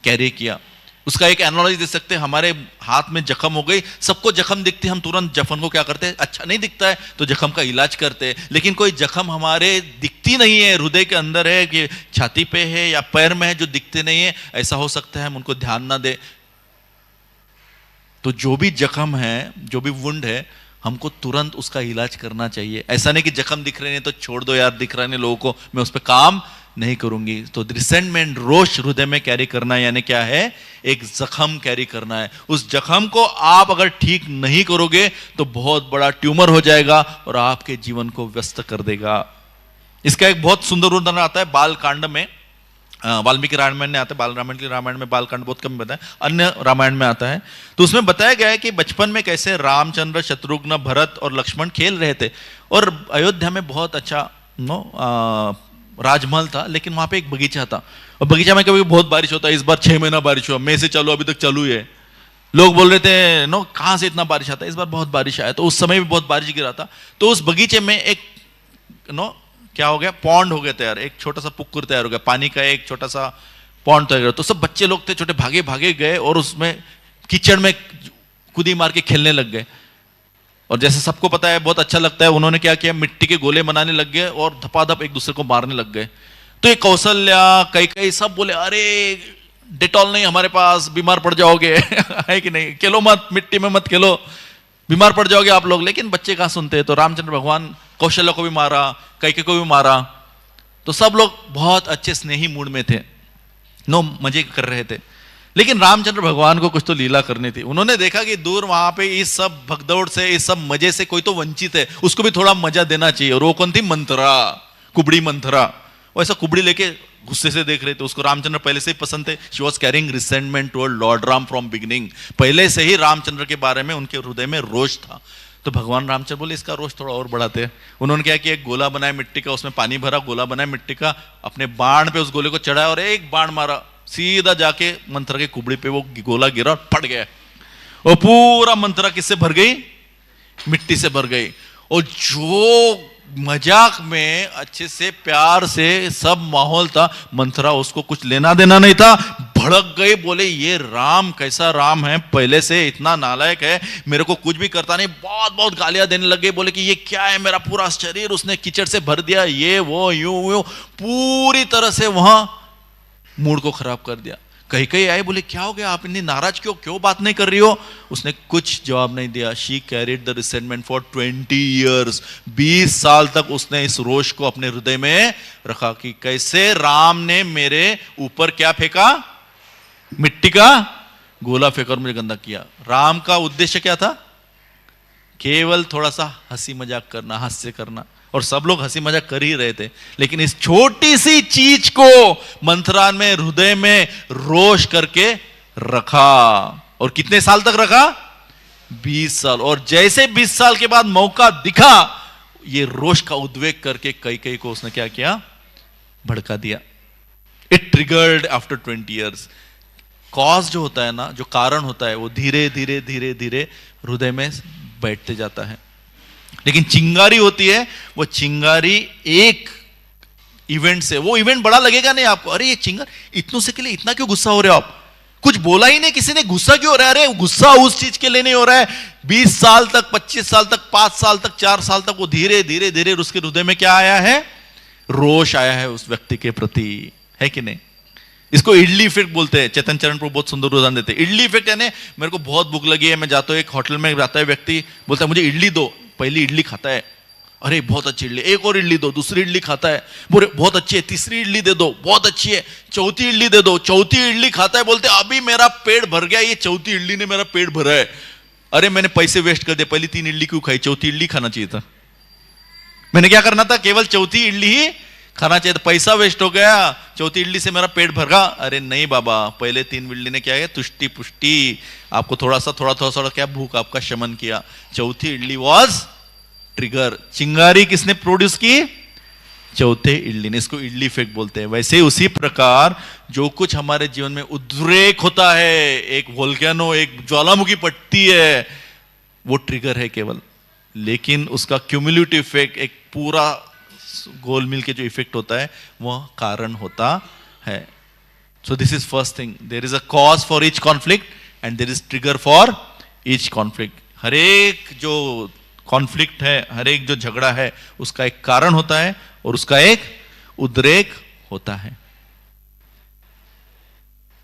कैरी किया। उसका एक एनालॉजी दे सकते हैं, हमारे हाथ में जख्म हो गई, सबको जख्म दिखती है, हम तुरंत जख्म को क्या करते हैं? अच्छा नहीं दिखता है तो जख्म का इलाज करते हैं। लेकिन कोई जख्म हमारे दिखती नहीं है, हृदय के अंदर है, कि छाती पे है या पैर में है, जो दिखते नहीं है, ऐसा हो सकता है हम उनको ध्यान ना दे। तो जो भी जख्म है, जो भी वुंड है, हमको तुरंत उसका इलाज करना चाहिए। ऐसा नहीं कि जख्म दिख रहे हैं तो छोड़ दो यार, दिख रहे हैं लोगों को, मैं उस पर काम नहीं करूंगी। तो रिसेंटमेंट, रोष हृदय में कैरी करना यानी क्या है? एक जख्म कैरी करना है। उस जख्म को आप अगर ठीक नहीं करोगे तो बहुत बड़ा ट्यूमर हो जाएगा और आपके जीवन को व्यस्त कर देगा। इसका एक बहुत सुंदर उदाहरण आता है बाल कांड में, वाल्मीकि रामायण में आता है। बाल रामायण में बाल कांड बहुत कम बताया, अन्य रामायण में आता है। तो उसमें बताया गया है कि बचपन में कैसे रामचंद्र, शत्रुघ्न, भरत और लक्ष्मण खेल रहे थे और अयोध्या में बहुत अच्छा राजमहल था, लेकिन वहां पे एक बगीचा था और बगीचा में कभी बहुत बारिश होता है। इस बार 6 महीना बारिश हुआ, मई से चालू, अभी तक चालू है। लोग बोल रहे थे कहां से इतना बारिश आता है, इस बार बहुत बारिश आया। तो उस समय भी बहुत बारिश गिरा था। तो उस बगीचे में एक क्या हो गया, पॉन्ड हो गया तैयार, एक छोटा सा पुकुर तैयार हो गया, पानी का एक छोटा सा पॉन्ड तैयार। तो सब बच्चे लोग थे छोटे, भागे भागे गए और उसमें कीचड़ में कूदी मार के खेलने लग गए। और जैसे सबको पता है बहुत अच्छा लगता है, उन्होंने क्या किया, मिट्टी के गोले बनाने लग गए और धपाधप एक दूसरे को मारने लग गए। तो ये कौशल्या, कई सब बोले अरे डेटॉल नहीं हमारे पास, बीमार पड़ जाओगे है कि नहीं, खेलो मत, मिट्टी में मत खेलो। बीमार पड़ जाओगे आप लोग। लेकिन बच्चे कहां सुनते हैं। तो रामचंद्र भगवान कौशल्या को भी मारा, कैकेयी को भी मारा। तो सब लोग बहुत अच्छे स्नेही मूड में थे, नो मजे कर रहे थे। लेकिन रामचंद्र भगवान को कुछ तो लीला करनी थी। उन्होंने देखा कि दूर वहां पे इस सब भगदौड़ से, इस सब मजे से कोई तो वंचित है, उसको भी थोड़ा मजा देना चाहिए। और वो कौन थी? मंथरा, कुबड़ी मंथरा। वो ऐसा कुबड़ी लेके गुस्से से देख रहे थे उसको। रामचंद्र पहले से ही पसंद थे। She was carrying resentment toward Lord Ram from beginning. पहले से ही रामचंद्र के बारे में उनके हृदय में रोष था। तो भगवान रामचंद्र बोले इसका रोष थोड़ा और बढ़ाते हैं। उन्होंने क्या किया, एक गोला बनाया मिट्टी का, उसमें पानी भरा, गोला बनाया मिट्टी का, अपने बाण पे उस गोले को चढ़ाया और एक बाण मारा, सीधा जाके मंथरा के कुबड़ी पे वो गोला गिरा और फट गया। और पूरा मंथरा किससे भर गई? मिट्टी से भर गई। और जो मजाक में अच्छे से प्यार से सब माहौल था, मंथरा उसको कुछ लेना देना नहीं था, भड़क गई। बोले ये राम कैसा राम है, पहले से इतना नालायक है, मेरे को कुछ भी करता नहीं। बहुत बहुत गालियां देने लग गई। बोले कि ये क्या है, मेरा पूरा शरीर उसने कीचड़ से भर दिया, ये वो यूं पूरी तरह से वहां मूड को खराब कर दिया। कैकेयी आए, बोले क्या हो गया, आप इतनी नाराज क्यों बात नहीं कर रही हो? उसने कुछ जवाब नहीं दिया। She carried the resentment for 20 years। 20 साल तक उसने इस रोष को अपने हृदय में रखा कि कैसे राम ने मेरे ऊपर क्या फेंका, मिट्टी का गोला फेंका और मुझे गंदा किया। राम का उद्देश्य क्या था? केवल थोड़ा सा हंसी मजाक करना, हास्य करना। और सब लोग हंसी मजाक कर ही रहे थे। लेकिन इस छोटी सी चीज को मंथरा में हृदय में रोष करके रखा। और कितने साल तक रखा? 20 साल। और जैसे 20 साल के बाद मौका दिखा, ये रोष का उद्वेग करके कैकेयी को उसने क्या किया? भड़का दिया। It triggered after 20 years। Cause जो होता है ना, जो कारण होता है, वो धीरे धीरे धीरे धीरे हृदय में बैठते जाता है। लेकिन चिंगारी होती है, वो चिंगारी एक इवेंट से, वो इवेंट बड़ा लगेगा नहीं आपको। अरे ये चिंगार, इतनों से के लिए इतना क्यों गुस्सा हो रहे हो आप? कुछ बोला ही नहीं किसी ने, गुस्सा क्यों हो रहा है? अरे गुस्सा उस चीज के लिए नहीं हो रहा है। 20 साल तक, 25 साल तक, 5 साल तक, 4 साल तक वो धीरे धीरे धीरे उसके हृदय में क्या आया है? रोष आया है उस व्यक्ति के प्रति, है कि नहीं? इसको इडली इफेक्ट बोलते हैं। चेतन चरण प्रभु बहुत सुंदर उदाहरण देते हैं। इडली इफेक्ट यानी मेरे को बहुत भूख लगी है, मैं जाता हूं एक होटल में, जाता है व्यक्ति, बोलता है मुझे इडली दो। पहली इडली खाता है, अरे बहुत अच्छी इडली, एक और इडली दो। दूसरी इडली खाता है, बोले बहुत अच्छी है। तीसरी इडली दे दो, बहुत अच्छी है। चौथी इडली दे दो। चौथी इडली खाता है, बोलते अभी मेरा पेट भर गया, ये चौथी इडली ने मेरा पेट भरा है। अरे मैंने पैसे वेस्ट कर दिए, पहली 3 इडली क्यों खाई? चौथी इडली खाना चाहिए था। मैंने क्या करना था? केवल चौथी इडली ही खाना चाहिए था। पैसा वेस्ट हो गया, चौथी इडली से मेरा पेट भर गया। अरे नहीं बाबा, पहले 3 इडली ने क्या है? तुष्टि पुष्टि, आपको थोड़ा थोड़ा क्या भूख आपका शमन किया। चौथी इडली वॉज ट्रिगर। चिंगारी किसने प्रोड्यूस की? चौथे इडली ने। इसको इडली इफेक्ट बोलते हैं। वैसे उसी प्रकार जो कुछ हमारे जीवन में उद्रेक होता है, एक वोल्केनो, एक ज्वालामुखी पड़ती है, वो ट्रिगर है केवल। लेकिन उसका क्यूमुलेटिव इफेक्ट, एक पूरा गोल मिल के जो इफेक्ट होता है, वह कारण होता है। So this is first thing, there is a cause for each conflict and there is trigger for each conflict. हर एक जो कॉन्फ्लिक्ट है, हर एक जो झगड़ा है, उसका एक कारण होता है और उसका एक उद्रेक होता है।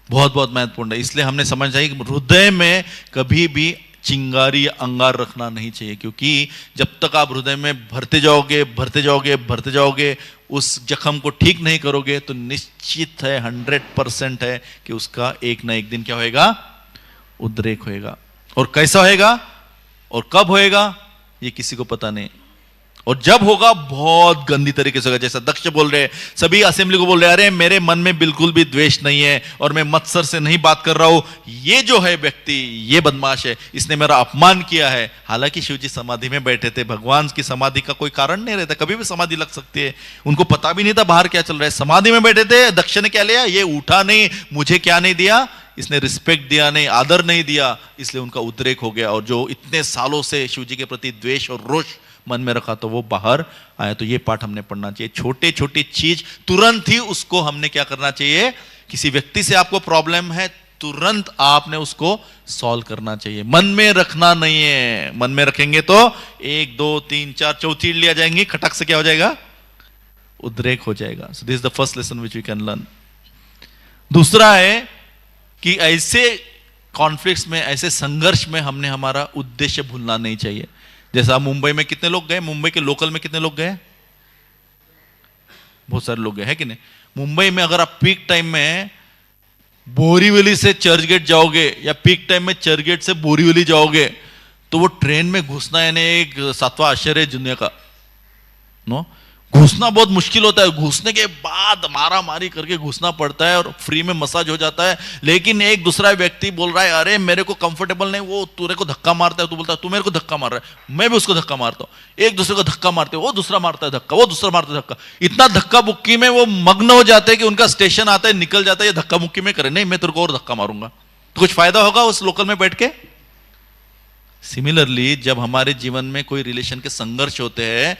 बहुत बहुत महत्वपूर्ण है। इसलिए हमने समझना चाहिए कि हृदय में कभी भी चिंगारी अंगार रखना नहीं चाहिए, क्योंकि जब तक आप हृदय में भरते जाओगे भरते जाओगे भरते जाओगे, उस जख्म को ठीक नहीं करोगे, तो निश्चित है, 100% है कि उसका एक ना एक दिन क्या होएगा? उद्रेक होएगा। और कैसा होएगा और कब होएगा ये किसी को पता नहीं। और जब होगा बहुत गंदी तरीके से होगा। जैसा दक्ष बोल रहे हैं, सभी असेंबली को बोल रहे हैं, अरे मेरे मन में बिल्कुल भी द्वेष नहीं है और मैं मत्सर से नहीं बात कर रहा हूं, ये जो है व्यक्ति, ये बदमाश है, इसने मेरा अपमान किया है। हालांकि शिव जी समाधि में बैठे थे, भगवान की समाधि का कोई कारण नहीं रहता, कभी भी समाधि लग सकती है। उनको पता भी नहीं था बाहर क्या चल रहा है, समाधि में बैठे थे। दक्ष ने क्या लिया? ये उठा नहीं, मुझे क्या नहीं दिया, इसने रिस्पेक्ट दिया नहीं, आदर नहीं दिया, इसलिए उनका उद्रेक हो गया। और जो इतने सालों से शिव जी के प्रति द्वेष और रोष मन में रखा, तो वो बाहर आया। तो ये पाठ हमने पढ़ना चाहिए। छोटे छोटी चीज तुरंत ही उसको हमने क्या करना चाहिए? किसी व्यक्ति से आपको प्रॉब्लम है, तुरंत आपने उसको सॉल्व करना चाहिए, मन में रखना नहीं है। मन में रखेंगे तो 1 2 3 4 चौथी इडली आ जाएंगी, खटक से क्या हो जाएगा? उद्रेक हो जाएगा। So this is the first lesson which we can learn. दूसरा है कि ऐसे कॉन्फ्लिक्ट्स में, ऐसे संघर्ष में हमने हमारा उद्देश्य भूलना नहीं चाहिए। जैसा मुंबई में कितने लोग गए, मुंबई के लोकल में कितने लोग गए, बहुत सारे लोग गए हैं कि नहीं। मुंबई में अगर आप पीक टाइम में बोरीवली से चर्च गेट जाओगे या पीक टाइम में चर्च गेट से बोरीवली जाओगे तो वो ट्रेन में घुसना यानी एक सातवां आश्चर्य है दुनिया का। नो, घुसना बहुत मुश्किल होता है, घुसने के बाद मारा मारी करके घुसना पड़ता है और फ्री में मसाज हो जाता है। लेकिन एक दूसरा व्यक्ति बोल रहा है अरे मेरे को कंफर्टेबल नहीं, वो तेरे को धक्का मारता है, तू बोलता है तू मेरे को धक्का मार रहा है, मैं भी उसको धक्का मारता हूं। एक दूसरे को धक्का मारते, वो दूसरा मारता है धक्का, वो दूसरा मारता है धक्का। इतना धक्का मुक्की में वो मग्न हो जाते हैं कि उनका स्टेशन आता है, निकल जाता है, ये धक्का मुक्की में करे, नहीं मैं तेरे को और धक्का मारूंगा। तो कुछ फायदा होगा उस लोकल में बैठ के? सिमिलरली जब हमारे जीवन में कोई रिलेशन के संघर्ष होते हैं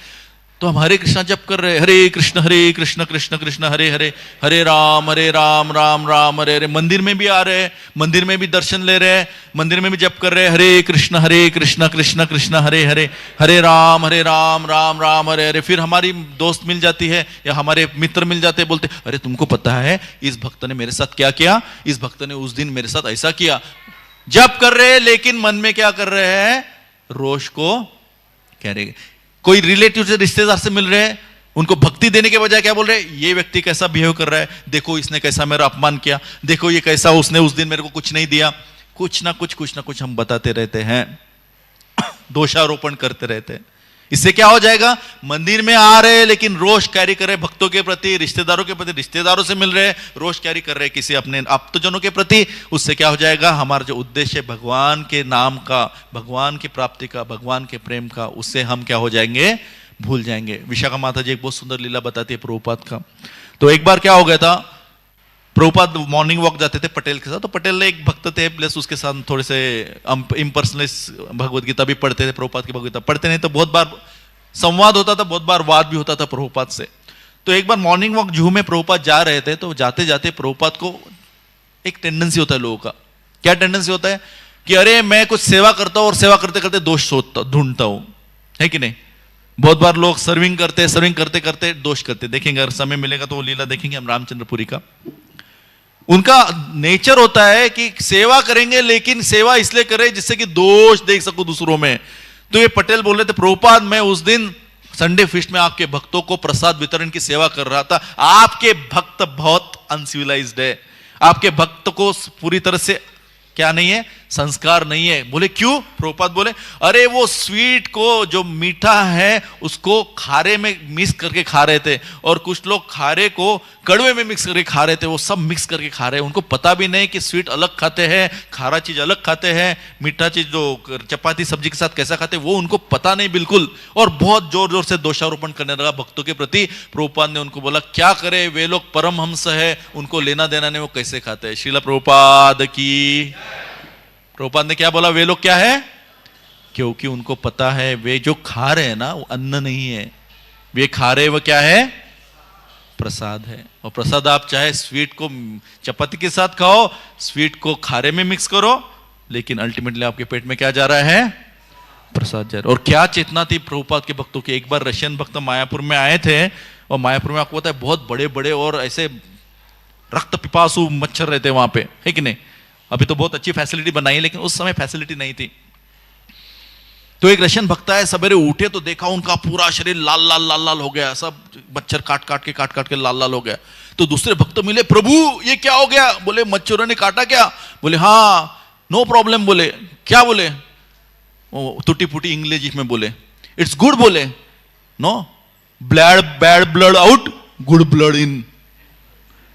तो हम हरे कृष्णा जप कर रहे, हरे कृष्ण कृष्ण कृष्ण हरे हरे, हरे राम राम राम हरे हरे। मंदिर में भी आ रहे हैं, मंदिर में भी दर्शन ले रहे हैं, मंदिर में भी जप कर रहे हैं, हरे कृष्ण कृष्ण कृष्ण हरे हरे, हरे राम राम राम हरे हरे। फिर हमारी दोस्त मिल जाती है या हमारे मित्र मिल जाते हैं, बोलते अरे तुमको पता है इस भक्त ने मेरे साथ क्या किया, इस भक्त ने उस दिन मेरे साथ ऐसा किया। जप कर रहे हैं लेकिन मन में क्या कर रहे हैं, रोष को कह रहे। कोई रिलेटिव से, रिश्तेदार से मिल रहे हैं, उनको भक्ति देने के बजाय क्या बोल रहे हैं, ये व्यक्ति कैसा बिहेव कर रहा है, देखो इसने कैसा मेरा अपमान किया, देखो ये कैसा उसने उस दिन मेरे को कुछ नहीं दिया। कुछ ना कुछ हम बताते रहते हैं, दोषारोपण करते रहते हैं। इससे क्या हो जाएगा, मंदिर में आ रहे लेकिन रोष कैरी कर रहे भक्तों के प्रति, रिश्तेदारों के प्रति, रिश्तेदारों से मिल रहे रोष कैरी कर रहे किसी अपने आप्तजनों के प्रति। उससे क्या हो जाएगा, हमारा जो उद्देश्य भगवान के नाम का, भगवान की प्राप्ति का, भगवान के प्रेम का, उससे हम क्या हो जाएंगे, भूल जाएंगे। विशाखा माता जी एक बहुत सुंदर लीला बताती है प्रभुपाद का। तो एक बार क्या हो गया था, प्रभुपाद मॉर्निंग वॉक जाते थे पटेल के साथ, तो पटेल ने एक भक्त थे प्लस उसके साथ थोड़े से इम्पर्सनलिस्ट भगवत गीता भी पढ़ते थे। प्रभुपाद की भगवत गीता पढ़ते नहीं तो बहुत बार संवाद होता था, बहुत बार वाद भी होता था प्रभुपाद से। तो एक बार मॉर्निंग वॉक जूहू में प्रभुपाद जा रहे थे, तो जाते जाते प्रभुपाद को एक टेंडेंसी होता है लोगों का, क्या टेंडेंसी होता है कि अरे मैं कुछ सेवा करता हूं और सेवा करते करते दोष ढूंढता हूं, है कि नहीं। बहुत बार लोग सर्विंग करते करते दोष करते, देखेंगे अगर समय मिलेगा तो वो लीला देखेंगे हम रामचंद्रपुरी का। उनका नेचर होता है कि सेवा करेंगे लेकिन सेवा इसलिए करें जिससे कि दोष देख सकूं दूसरों में। तो ये पटेल बोल रहे थे प्रभुपाद मैं उस दिन संडे फीस्ट में आपके भक्तों को प्रसाद वितरण की सेवा कर रहा था, आपके भक्त बहुत अनसिविलाइज्ड है, आपके भक्त को पूरी तरह से क्या नहीं है, संस्कार नहीं है। बोले क्यों, प्रभुपाद बोले अरे वो स्वीट को जो मीठा है उसको खारे में मिक्स करके खा रहे थे, और कुछ लोग खारे को कड़वे में मिक्स करके खा रहे थे, वो सब मिक्स करके खा रहे हैं। उनको पता भी नहीं कि स्वीट अलग खाते हैं, खारा चीज अलग खाते हैं, मीठा चीज जो चपाती सब्जी के साथ कैसा खाते हैं वो उनको पता नहीं बिल्कुल। और बहुत जोर जोर से दोषारोपण करने लगा भक्तों के प्रति। प्रभुपाद ने उनको बोला क्या करे, वे लोग परमहंस है, उनको लेना देना नहीं, वो कैसे खाते हैं। श्रील प्रभुपाद की। प्रभुपाद ने क्या बोला, वे लोग क्या है, क्योंकि उनको पता है वे जो खा रहे हैं ना वो अन्न नहीं है, वे खा रहे वो क्या है, प्रसाद है। और प्रसाद आप चाहे स्वीट को चपाती के साथ खाओ, स्वीट को खारे में मिक्स करो, लेकिन अल्टीमेटली आपके पेट में क्या जा रहा है, प्रसाद जा रहा है। और क्या चेतना थी प्रभुपाद के भक्तों की। एक बार रशियन भक्त मायापुर में आए थे, और मायापुर में आपको पता है बहुत बड़े बड़े और ऐसे रक्त पिपासु मच्छर रहते वहां पे, है कि नहीं। अभी तो बहुत अच्छी फैसिलिटी बनाई है, लेकिन उस समय फैसिलिटी नहीं थी। तो एक रशियन भक्त है, सवेरे उठे तो देखा उनका पूरा शरीर लाल लाल लाल लाल हो गया, सब मच्छर काट काट के लाल लाल हो गया। तो दूसरे भक्त मिले, प्रभु ये क्या हो गया, बोले मच्छरों ने काटा क्या, बोले हाँ नो प्रॉब्लम, बोले क्या, बोले टूटी फूटी इंग्लिश में बोले इट्स गुड, बोले no bad blood out good blood in.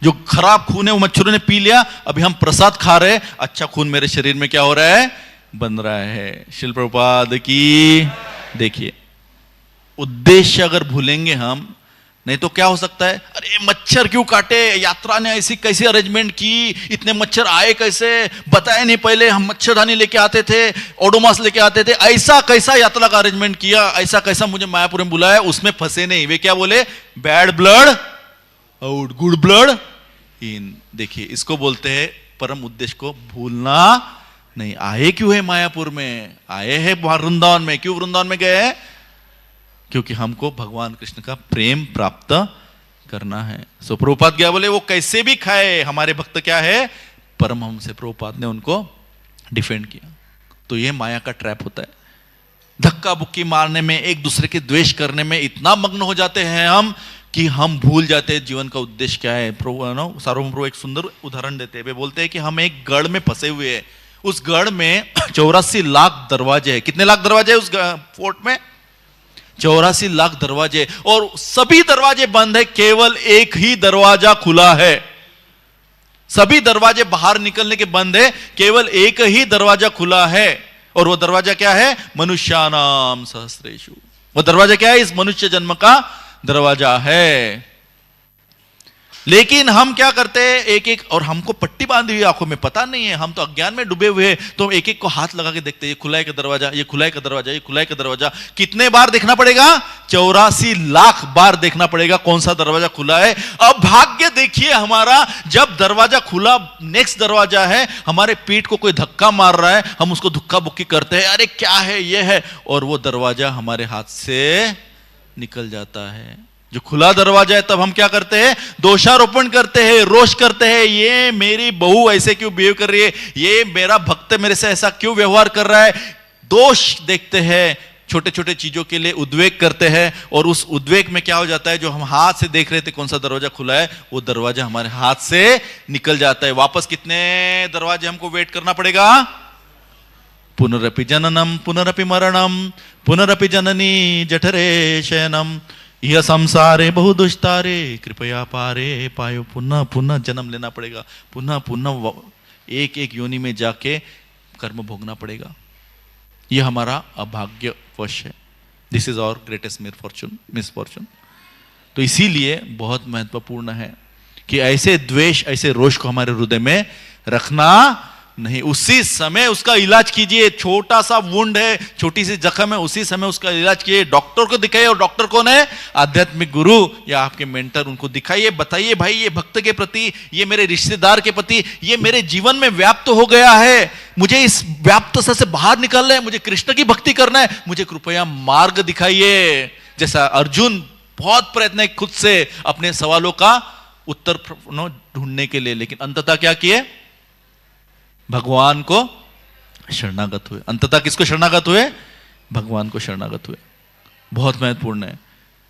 जो खराब खून है वो मच्छरों ने पी लिया, अभी हम प्रसाद खा रहे हैं, अच्छा खून मेरे शरीर में क्या हो रहा है, बन रहा है। श्रील प्रभुपाद की। देखिए उद्देश्य अगर भूलेंगे हम, नहीं तो क्या हो सकता है, अरे मच्छर क्यों काटे, यात्रा ने ऐसी कैसी अरेंजमेंट की, इतने मच्छर आए कैसे, बताए नहीं पहले, हम मच्छरदानी लेके आते थे, ओडोमास लेके आते थे, ऐसा कैसा यात्रा का अरेंजमेंट किया, ऐसा कैसा मुझे मायापुर में बुलाया, उसमें फंसे नहीं। वे क्या बोले, bad blood out good blood इन। देखिए इसको बोलते हैं परम उद्देश्य को भूलना नहीं। आए क्यों है मायापुर में, आए हैं वृंदावन में, क्यों वृंदावन में गए हैं, क्योंकि हमको भगवान कृष्ण का प्रेम प्राप्त करना है। सो प्रभुपाद क्या बोले, वो कैसे भी खाए, हमारे भक्त क्या है, परमहंस से। प्रभुपाद ने उनको डिफेंड किया। तो ये माया का ट्रैप होता है। धक्का बुक्की मारने में, एक दूसरे के द्वेष करने में इतना मग्न हो जाते हैं हम कि हम भूल जाते हैं जीवन का उद्देश्य क्या है। सार्वभौम प्रभु एक सुंदर उदाहरण देते हैं। वे बोलते हैं कि हम एक गढ़ में फंसे हुए हैं। उस गढ़ में 84 लाख दरवाजे हैं। कितने लाख दरवाजे हैं उस फोर्ट में? 84 लाख दरवाजे, और सभी दरवाजे बंद है, केवल एक ही दरवाजा खुला है। सभी दरवाजे बाहर निकलने के बंद है, केवल एक ही दरवाजा खुला है। और वो दरवाजा क्या है? मनुष्यानाम सहस्रेषु। वो दरवाजा क्या है? इस मनुष्य जन्म का दरवाजा है। लेकिन हम क्या करते हैं, एक एक, और हमको पट्टी बांधी हुई आंखों में, पता नहीं है, हम तो अज्ञान में डूबे हुए हैं। तो हम एक एक को हाथ लगा के देखते हैं, ये खुला है का दरवाजा, ये खुला है का दरवाजा, ये खुला है का दरवाजा। कितने बार देखना पड़ेगा? 84 लाख बार देखना पड़ेगा कौन सा दरवाजा खुला है। अब भाग्य देखिए हमारा, जब दरवाजा खुला, नेक्स्ट दरवाजा है, हमारे पीठ को कोई धक्का मार रहा है, हम उसको धक्का बुक्की करते हैं, अरे क्या है ये है, और वो दरवाजा हमारे हाथ से निकल जाता है। जो खुला दरवाजा है, तब हम क्या करते हैं? दोषारोपण करते हैं, रोष करते हैं, ये मेरी बहू ऐसे क्यों बिहेव कर रही है, ये मेरा भक्त मेरे से ऐसा क्यों व्यवहार कर रहा है। दोष देखते हैं, छोटे छोटे चीजों के लिए उद्वेग करते हैं, और उस उद्वेग में क्या हो जाता है, जो हम हाथ से देख रहे थे कौन सा दरवाजा खुला है, वो दरवाजा हमारे हाथ से निकल जाता है। वापस कितने दरवाजे हमको वेट करना पड़ेगा? पुनरपि जननम पुनरपि मरणम पुनरपि जननी जठरे शयनम यह संसारे बहु दुष्टारे कृपया पारे पायो। पुनः पुनः जन्म लेना पड़ेगा, पुनः पुनः एक एक योनि में जाके कर्म भोगना पड़ेगा। यह हमारा अभाग्यवश है। This is our greatest misfortune. तो इसीलिए बहुत महत्वपूर्ण है कि ऐसे द्वेष, ऐसे रोष को हमारे हृदय में रखना नहीं। उसी समय उसका इलाज कीजिए। छोटा सा वुंड है, छोटी सी जख्म है, उसी समय उसका इलाज कीजिए। डॉक्टर को दिखाइए, और डॉक्टर कौन है? आध्यात्मिक गुरु या आपके मेंटर। उनको दिखाइए, बताइए भाई ये भक्त के प्रति, ये मेरे रिश्तेदार के प्रति, ये मेरे जीवन में व्याप्त हो गया है, मुझे इस व्याप्तता से बाहर निकलना है, मुझे कृष्ण की भक्ति करना है, मुझे कृपया मार्ग दिखाइए। जैसा अर्जुन बहुत प्रयत्न है खुद से अपने सवालों का उत्तर ढूंढने के लिए, लेकिन अंततः क्या किए? भगवान को शरणागत हुए। अंततः किसको शरणागत हुए? भगवान को शरणागत हुए। बहुत महत्वपूर्ण है।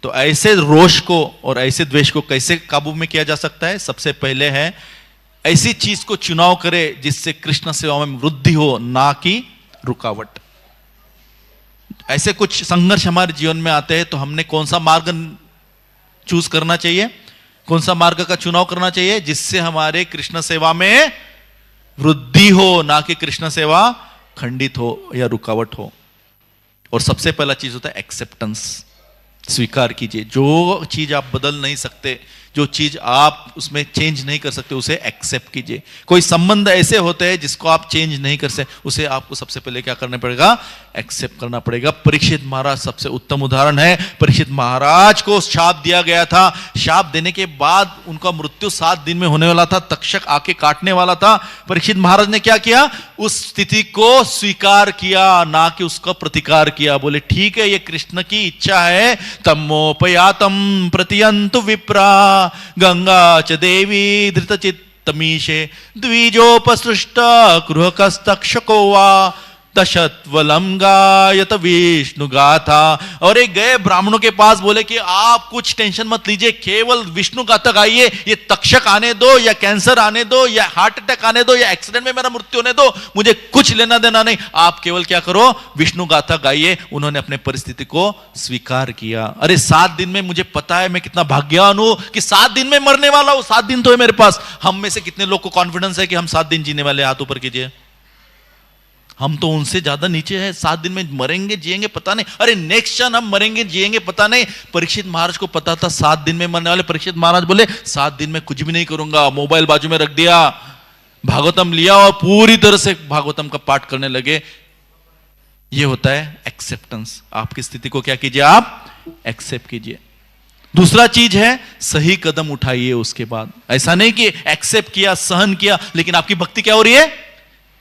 तो ऐसे रोष को और ऐसे द्वेष को कैसे काबू में किया जा सकता है? सबसे पहले है ऐसी चीज को चुनाव करे जिससे कृष्ण सेवा में वृद्धि हो, ना कि रुकावट। ऐसे कुछ संघर्ष हमारे जीवन में आते हैं, तो हमने कौन सा मार्ग चूज करना चाहिए, कौन सा मार्ग का चुनाव करना चाहिए जिससे हमारे कृष्ण सेवा में वृद्धि हो, ना कि कृष्ण सेवा खंडित हो या रुकावट हो। और सबसे पहला चीज होता है एक्सेप्टेंस। स्वीकार कीजिए। जो चीज आप बदल नहीं सकते, जो चीज आप उसमें चेंज नहीं कर सकते, उसे एक्सेप्ट कीजिए। कोई संबंध ऐसे होते हैं जिसको आप चेंज नहीं कर सकते, उसे आपको सबसे पहले क्या करना पड़ेगा? एक्सेप्ट करना पड़ेगा। परीक्षित महाराज सबसे उत्तम उदाहरण है। परीक्षित महाराज को शाप दिया गया था। शाप देने के बाद उनका मृत्यु 7 दिन में होने वाला था। तक्षक आके काटने वाला था। परीक्षित महाराज ने क्या किया? उस स्थिति को स्वीकार किया, ना कि उसका प्रतिकार किया। बोले ठीक है, ये कृष्ण की इच्छा है। तमोपयातम प्रतियंतु विप्रा गंगा च देवी धृतचित्तमीशे द्विजोपसृष्ट गृहकस्तक्षको वा तशत्वलम गायत विष्णु गाथा। और एक गए ब्राह्मणों के पास, बोले कि आप कुछ टेंशन मत लीजिए, केवल विष्णु गाथा गाइए। ये तक्षक आने दो, या कैंसर आने दो, या हार्ट अटैक आने दो, या एक्सीडेंट में मेरा मृत्यु होने दो, मुझे कुछ लेना देना नहीं, आप केवल क्या करो? विष्णु गाथा गाइए। उन्होंने अपने परिस्थिति को स्वीकार किया। अरे 7 दिन में, मुझे पता है मैं कितना भाग्यवान हूं कि 7 दिन में मरने वाला हूं, 7 दिन तो है मेरे पास। हम में से कितने लोग को कॉन्फिडेंस है कि हम 7 दिन जीने वाले? हाथ ऊपर कीजिए। हम तो उनसे ज्यादा नीचे हैं। 7 दिन में मरेंगे जिएंगे पता नहीं, अरे नेक्स्ट क्षण हम मरेंगे जिएंगे पता नहीं। परीक्षित महाराज को पता था 7 दिन में मरने वाले। परीक्षित महाराज बोले 7 दिन में कुछ भी नहीं करूंगा। मोबाइल बाजू में रख दिया, भागवतम लिया और पूरी तरह से भागवतम का पाठ करने लगे। यह होता है एक्सेप्टेंस। आपकी स्थिति को क्या कीजिए? आप एक्सेप्ट कीजिए। दूसरा चीज है सही कदम उठाइए। उसके बाद ऐसा नहीं कि एक्सेप्ट किया, सहन किया, लेकिन आपकी भक्ति क्या हो रही है?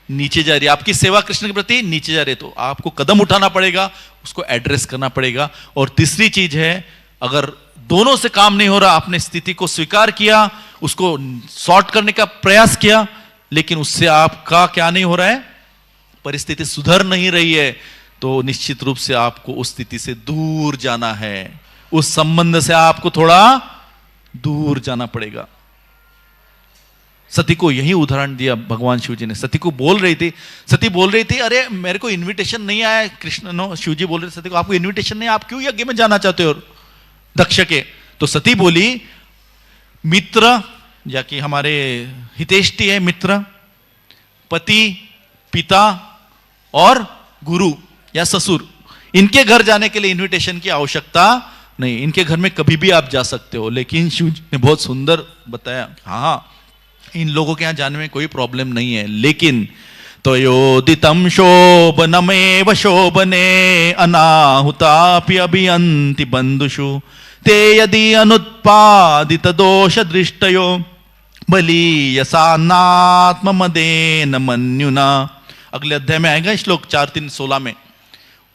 नीचे जा रही है। आपकी सेवा कृष्ण के प्रति नीचे जा रही है। तो आपको कदम उठाना पड़ेगा, उसको एड्रेस करना पड़ेगा। और तीसरी चीज है, अगर दोनों से काम नहीं हो रहा, आपने स्थिति को स्वीकार किया, उसको सॉर्ट करने का प्रयास किया, लेकिन उससे आपका क्या नहीं हो रहा है? परिस्थिति सुधर नहीं रही है तो निश्चित रूप से आपको उस स्थिति से दूर जाना है, उस संबंध से आपको थोड़ा दूर जाना पड़ेगा। सती को यही उदाहरण दिया भगवान शिव जी ने। सती को बोल रही थी, सती बोल रही थी अरे मेरे को इनविटेशन नहीं आया, कृष्ण नो शिव जी बोल रहे थे सती को आपको इनविटेशन नहीं, आप क्यों यज्ञ में जाना चाहते हो दक्ष के? तो सती बोली मित्र, या कि हमारे हितेष्टि है मित्र, पति, पिता और गुरु या ससुर, इनके घर जाने के लिए इनविटेशन की आवश्यकता नहीं, इनके घर में कभी भी आप जा सकते हो। लेकिन शिव जी ने बहुत सुंदर बताया, हाँ इन लोगों के यहां जाने में कोई प्रॉब्लम नहीं है, लेकिन तयोदितम शोभनमेव शोभने अनाहुतापि अभियन्ति बंधुषु ते यदि अनुत्पादित दोष दृष्टयो बलीयसानात्म मदेन मन्युना। अगले अध्याय में आएगा श्लोक 4:3-16 में,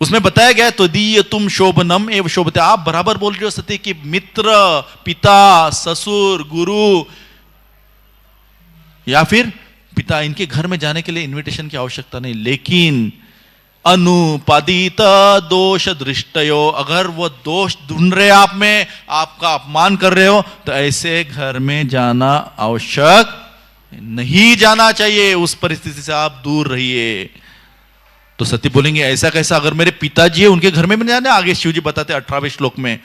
उसमें बताया गया तो दीय तुम शोभनम एवं शोभते। आप बराबर बोल रहे हो सती कि मित्र, पिता, ससुर, गुरु या फिर पिता, इनके घर में जाने के लिए इनविटेशन की आवश्यकता नहीं, लेकिन अनुपादित दोष दृष्टयो, अगर वो दोष ढूंढ रहे आप में, आपका अपमान कर रहे हो, तो ऐसे घर में जाना आवश्यक नहीं, जाना चाहिए, उस परिस्थिति से आप दूर रहिए। तो सती बोलेंगे ऐसा कैसा, अगर मेरे पिताजी है उनके घर में भी नहीं जाना? आगे शिव जी बताते 18वें श्लोक में,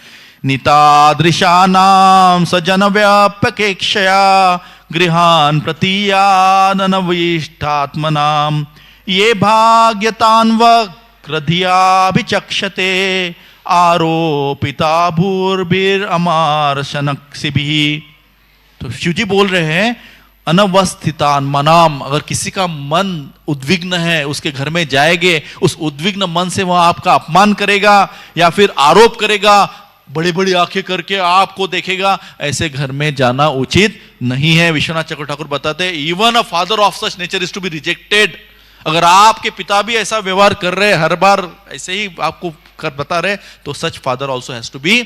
नितादृशानाम सजन व्यापकेक्षया गृहान प्रतीयाननविष्टात्मनाम ये भाग्यतान्वक्रधियाभिचक्षते आरोपिता भूर्भिर अमारशनक्षिभिः। तो शिव जी बोल रहे हैं अनवस्थितान मनाम, अगर किसी का मन उद्विग्न है उसके घर में जाएंगे, उस उद्विग्न मन से वह आपका अपमान करेगा या फिर आरोप करेगा, बड़ी बड़ी आंखें करके आपको देखेगा, ऐसे घर में जाना उचित नहीं है। विश्वनाथ चक्रवर्ती ठाकुर बताते हैं even a father of such nature is to be rejected. अगर आपके पिता भी ऐसा व्यवहार कर रहे हैं, हर बार ऐसे ही आपको बता रहे, तो such father also has to be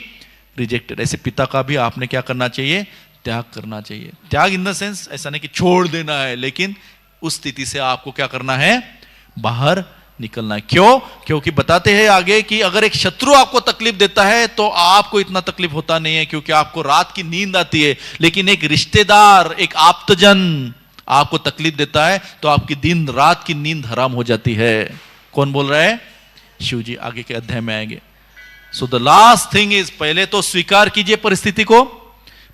rejected. ऐसे पिता का भी आपने क्या करना चाहिए? त्याग करना चाहिए। त्याग इन द सेंस ऐसा नहीं कि छोड़ देना है, लेकिन उस स्थिति से आपको क्या करना है? बाहर निकलना है। क्यों? क्योंकि बताते हैं आगे कि अगर एक शत्रु आपको तकलीफ देता है तो आपको इतना तकलीफ होता नहीं है, क्योंकि आपको रात की नींद आती है, लेकिन एक रिश्तेदार, एक आप्तजन आपको तकलीफ देता है तो आपकी दिन रात की नींद हराम हो जाती है। कौन बोल रहा है? शिव जी आगे के अध्याय में आएंगे। So the last thing is, पहले तो स्वीकार कीजिए परिस्थिति को,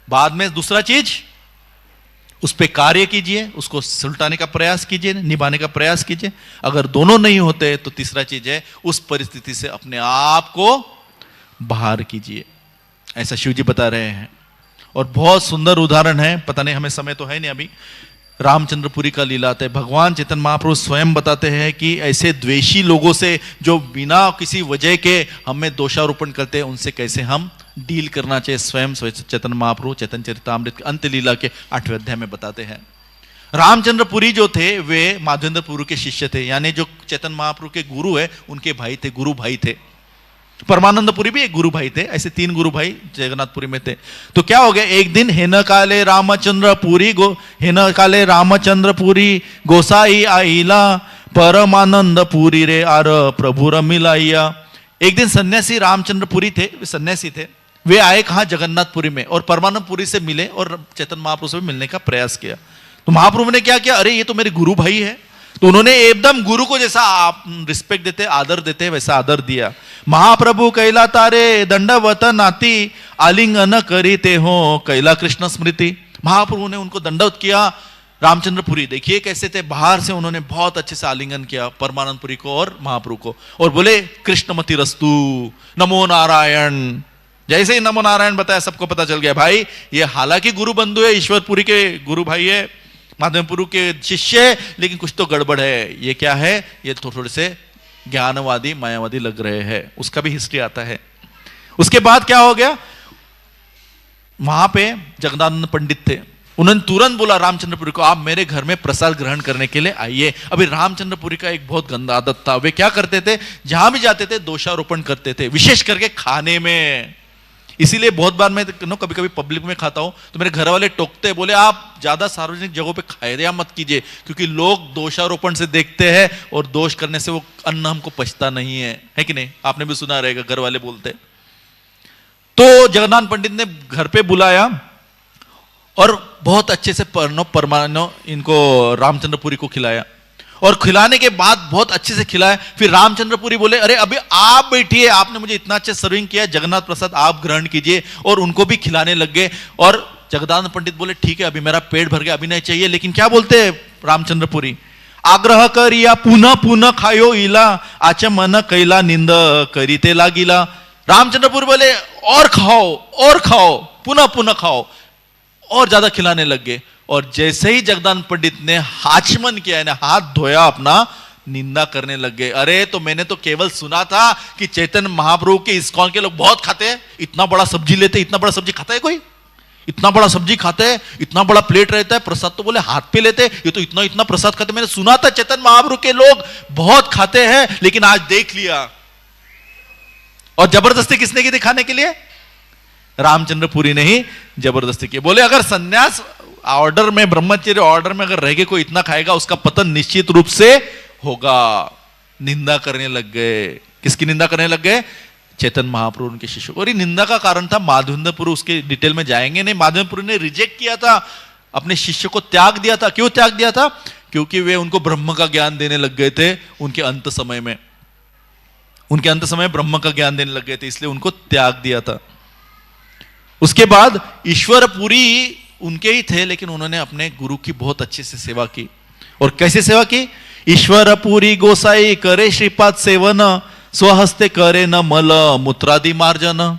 बाद में दूसरा चीज उस पर कार्य कीजिए, उसको सुलटाने का प्रयास कीजिए, निभाने का प्रयास कीजिए। अगर दोनों नहीं होते तो तीसरा चीज है उस परिस्थिति से अपने आप को बाहर कीजिए। ऐसा शिव जी बता रहे हैं और बहुत सुंदर उदाहरण है। पता नहीं, हमें समय तो है नहीं अभी, रामचंद्रपुरी का लीला आता है। भगवान चैतन्य महाप्रभु स्वयं बताते हैं कि ऐसे द्वेषी लोगों से जो बिना किसी वजह के हमें दोषारोपण करते हैं, उनसे कैसे हम डील करना चाहिए। स्वयं चैतन्य महाप्रभु चैतन्य चरितामृत अंत लीला के 8वें अध्याय में बताते हैं। रामचंद्रपुरी जो थे वे माधवेंद्रपुरी के शिष्य थे, यानी जो चैतन्य महाप्रभु के गुरु है उनके भाई थे, गुरु भाई थे। परमानंदपुरी भी एक गुरु भाई थे, ऐसे 3 गुरु भाई जगन्नाथपुरी में थे। तो क्या हो गया, एक दिन हेन काले रामचंद्रपुरी गोसाई आईला परमानंदपुरी रे आर प्रभु रमिलाइया। एक दिन सन्यासी रामचंद्रपुरी थे, वे सन्यासी थे, वे आए कहा जगन्नाथपुरी में और परमानंदपुरी से मिले और चैतन्य महाप्रभु से मिलने का प्रयास किया। तो महाप्रभु ने क्या किया, अरे ये तो मेरे गुरु भाई है, तो उन्होंने एकदम गुरु को जैसा आप रिस्पेक्ट देते, आदर देते, वैसा आदर दिया। महाप्रभु कैला तारे दंडवत नाती आलिंगन करीते हो कैला कृष्ण स्मृति। महाप्रभु ने उनको दंडवत किया। रामचंद्रपुरी देखिए कैसे थे, बाहर से उन्होंने बहुत अच्छे से आलिंगन किया परमानंदपुरी को और महाप्रभु को, और बोले कृष्णमति रस्तु, नमो नारायण। जैसे ही नमो नारायण बताया सबको पता चल गया भाई ये हालांकि गुरु बंधु है, ईश्वरपुरी के गुरु भाई है, माधवपुरी के शिष्य, लेकिन कुछ तो गड़बड़ है। ये क्या है, ये थोड़े से ज्ञानवादी मायावादी लग रहे हैं। उसका भी हिस्ट्री आता है। उसके बाद क्या हो गया, वहां पे जगदानंद पंडित थे, उन्होंने तुरंत बोला रामचंद्रपुरी को आप मेरे घर में प्रसाद ग्रहण करने के लिए आइए। अभी रामचंद्रपुरी का एक बहुत गंदा आदत था, वे क्या करते थे, जहां भी जाते थे दोषारोपण करते थे, विशेष करके खाने में। इसीलिए बहुत बार मैं कभी कभी पब्लिक में खाता हूं तो मेरे घर वाले टोकते हैं, बोले आप ज्यादा सार्वजनिक जगहों पे खाया मत कीजिए, क्योंकि लोग दोषारोपण से देखते हैं और दोष करने से वो अन्न हमको पचता नहीं है कि नहीं? आपने भी सुना रहेगा, घर वाले बोलते। तो जगन्नाथ पंडित ने घर पे बुलाया और बहुत अच्छे से परमाणु इनको रामचंद्रपुरी को खिलाया, और खिलाने के बाद बहुत अच्छे से खिलाया। फिर रामचंद्रपुरी बोले अरे अभी आप बैठिए, आपने मुझे इतना अच्छा सर्विंग किया, जगन्नाथ प्रसाद आप ग्रहण कीजिए, और उनको भी खिलाने लग गए। और जगन्नाथ पंडित बोले ठीक है अभी मेरा पेट भर गया, अभी नहीं चाहिए। लेकिन क्या बोलते हैं रामचंद्रपुरी, आग्रह करिया पुनः पुनः खायो इला, आचमन कैला निंद करीते लागिला। रामचंद्रपुरी बोले और खाओ और खाओ, पुनः पुनः खाओ, और ज्यादा खिलाने लग गए। और जैसे ही जगदान पंडित ने आचमन किया, हाथ धोया अपना, निंदा करने लग गए। अरे तो मैंने तो केवल सुना था कि चैतन्य महाप्रभु के इस्कॉन के लोग बहुत खाते हैं, इतना बड़ा सब्जी लेते, इतना बड़ा सब्जी खाता है कोई? इतना बड़ा सब्जी खाते हैं, इतना बड़ा प्लेट रहता है, प्रसाद तो बोले हाथ पे लेते, ये तो इतना इतना प्रसाद खाते। मैंने सुना था चैतन्य महाप्रभु के लोग बहुत खाते हैं, लेकिन आज देख लिया। और जबरदस्ती किसने की दिखाने के लिए? रामचंद्रपुरी ने ही जबरदस्ती की। बोले अगर सन्यास ऑर्डर में, ब्रह्मचर्य ऑर्डर में अगर रह के कोई इतना खाएगा, उसका पतन निश्चित रूप से होगा। निंदा करने लग गए। किसकी निंदा करने लग गए? चैतन्य महाप्रभु उनके शिष्य। और ये निंदा का कारण था माधवेंद्रपुरी, उसके डिटेल में जाएंगे नहीं। माधवेंद्रपुरी ने रिजेक्ट किया था, अपने शिष्य को त्याग दिया था। क्यों त्याग दिया था? क्योंकि वे उनको ब्रह्म का ज्ञान देने लग गए थे उनके अंत समय में। उनके अंत समय ब्रह्म का ज्ञान देने लग गए थे, इसलिए उनको त्याग दिया था। उसके बाद ईश्वरपुरी उनके ही थे, लेकिन उन्होंने अपने गुरु की बहुत अच्छे से सेवा की। और कैसे सेवा की? ईश्वरपुरी गोसाई करे श्रीपाद सेवन, स्वहस्ते करे न मल मूत्रादि मार्जन।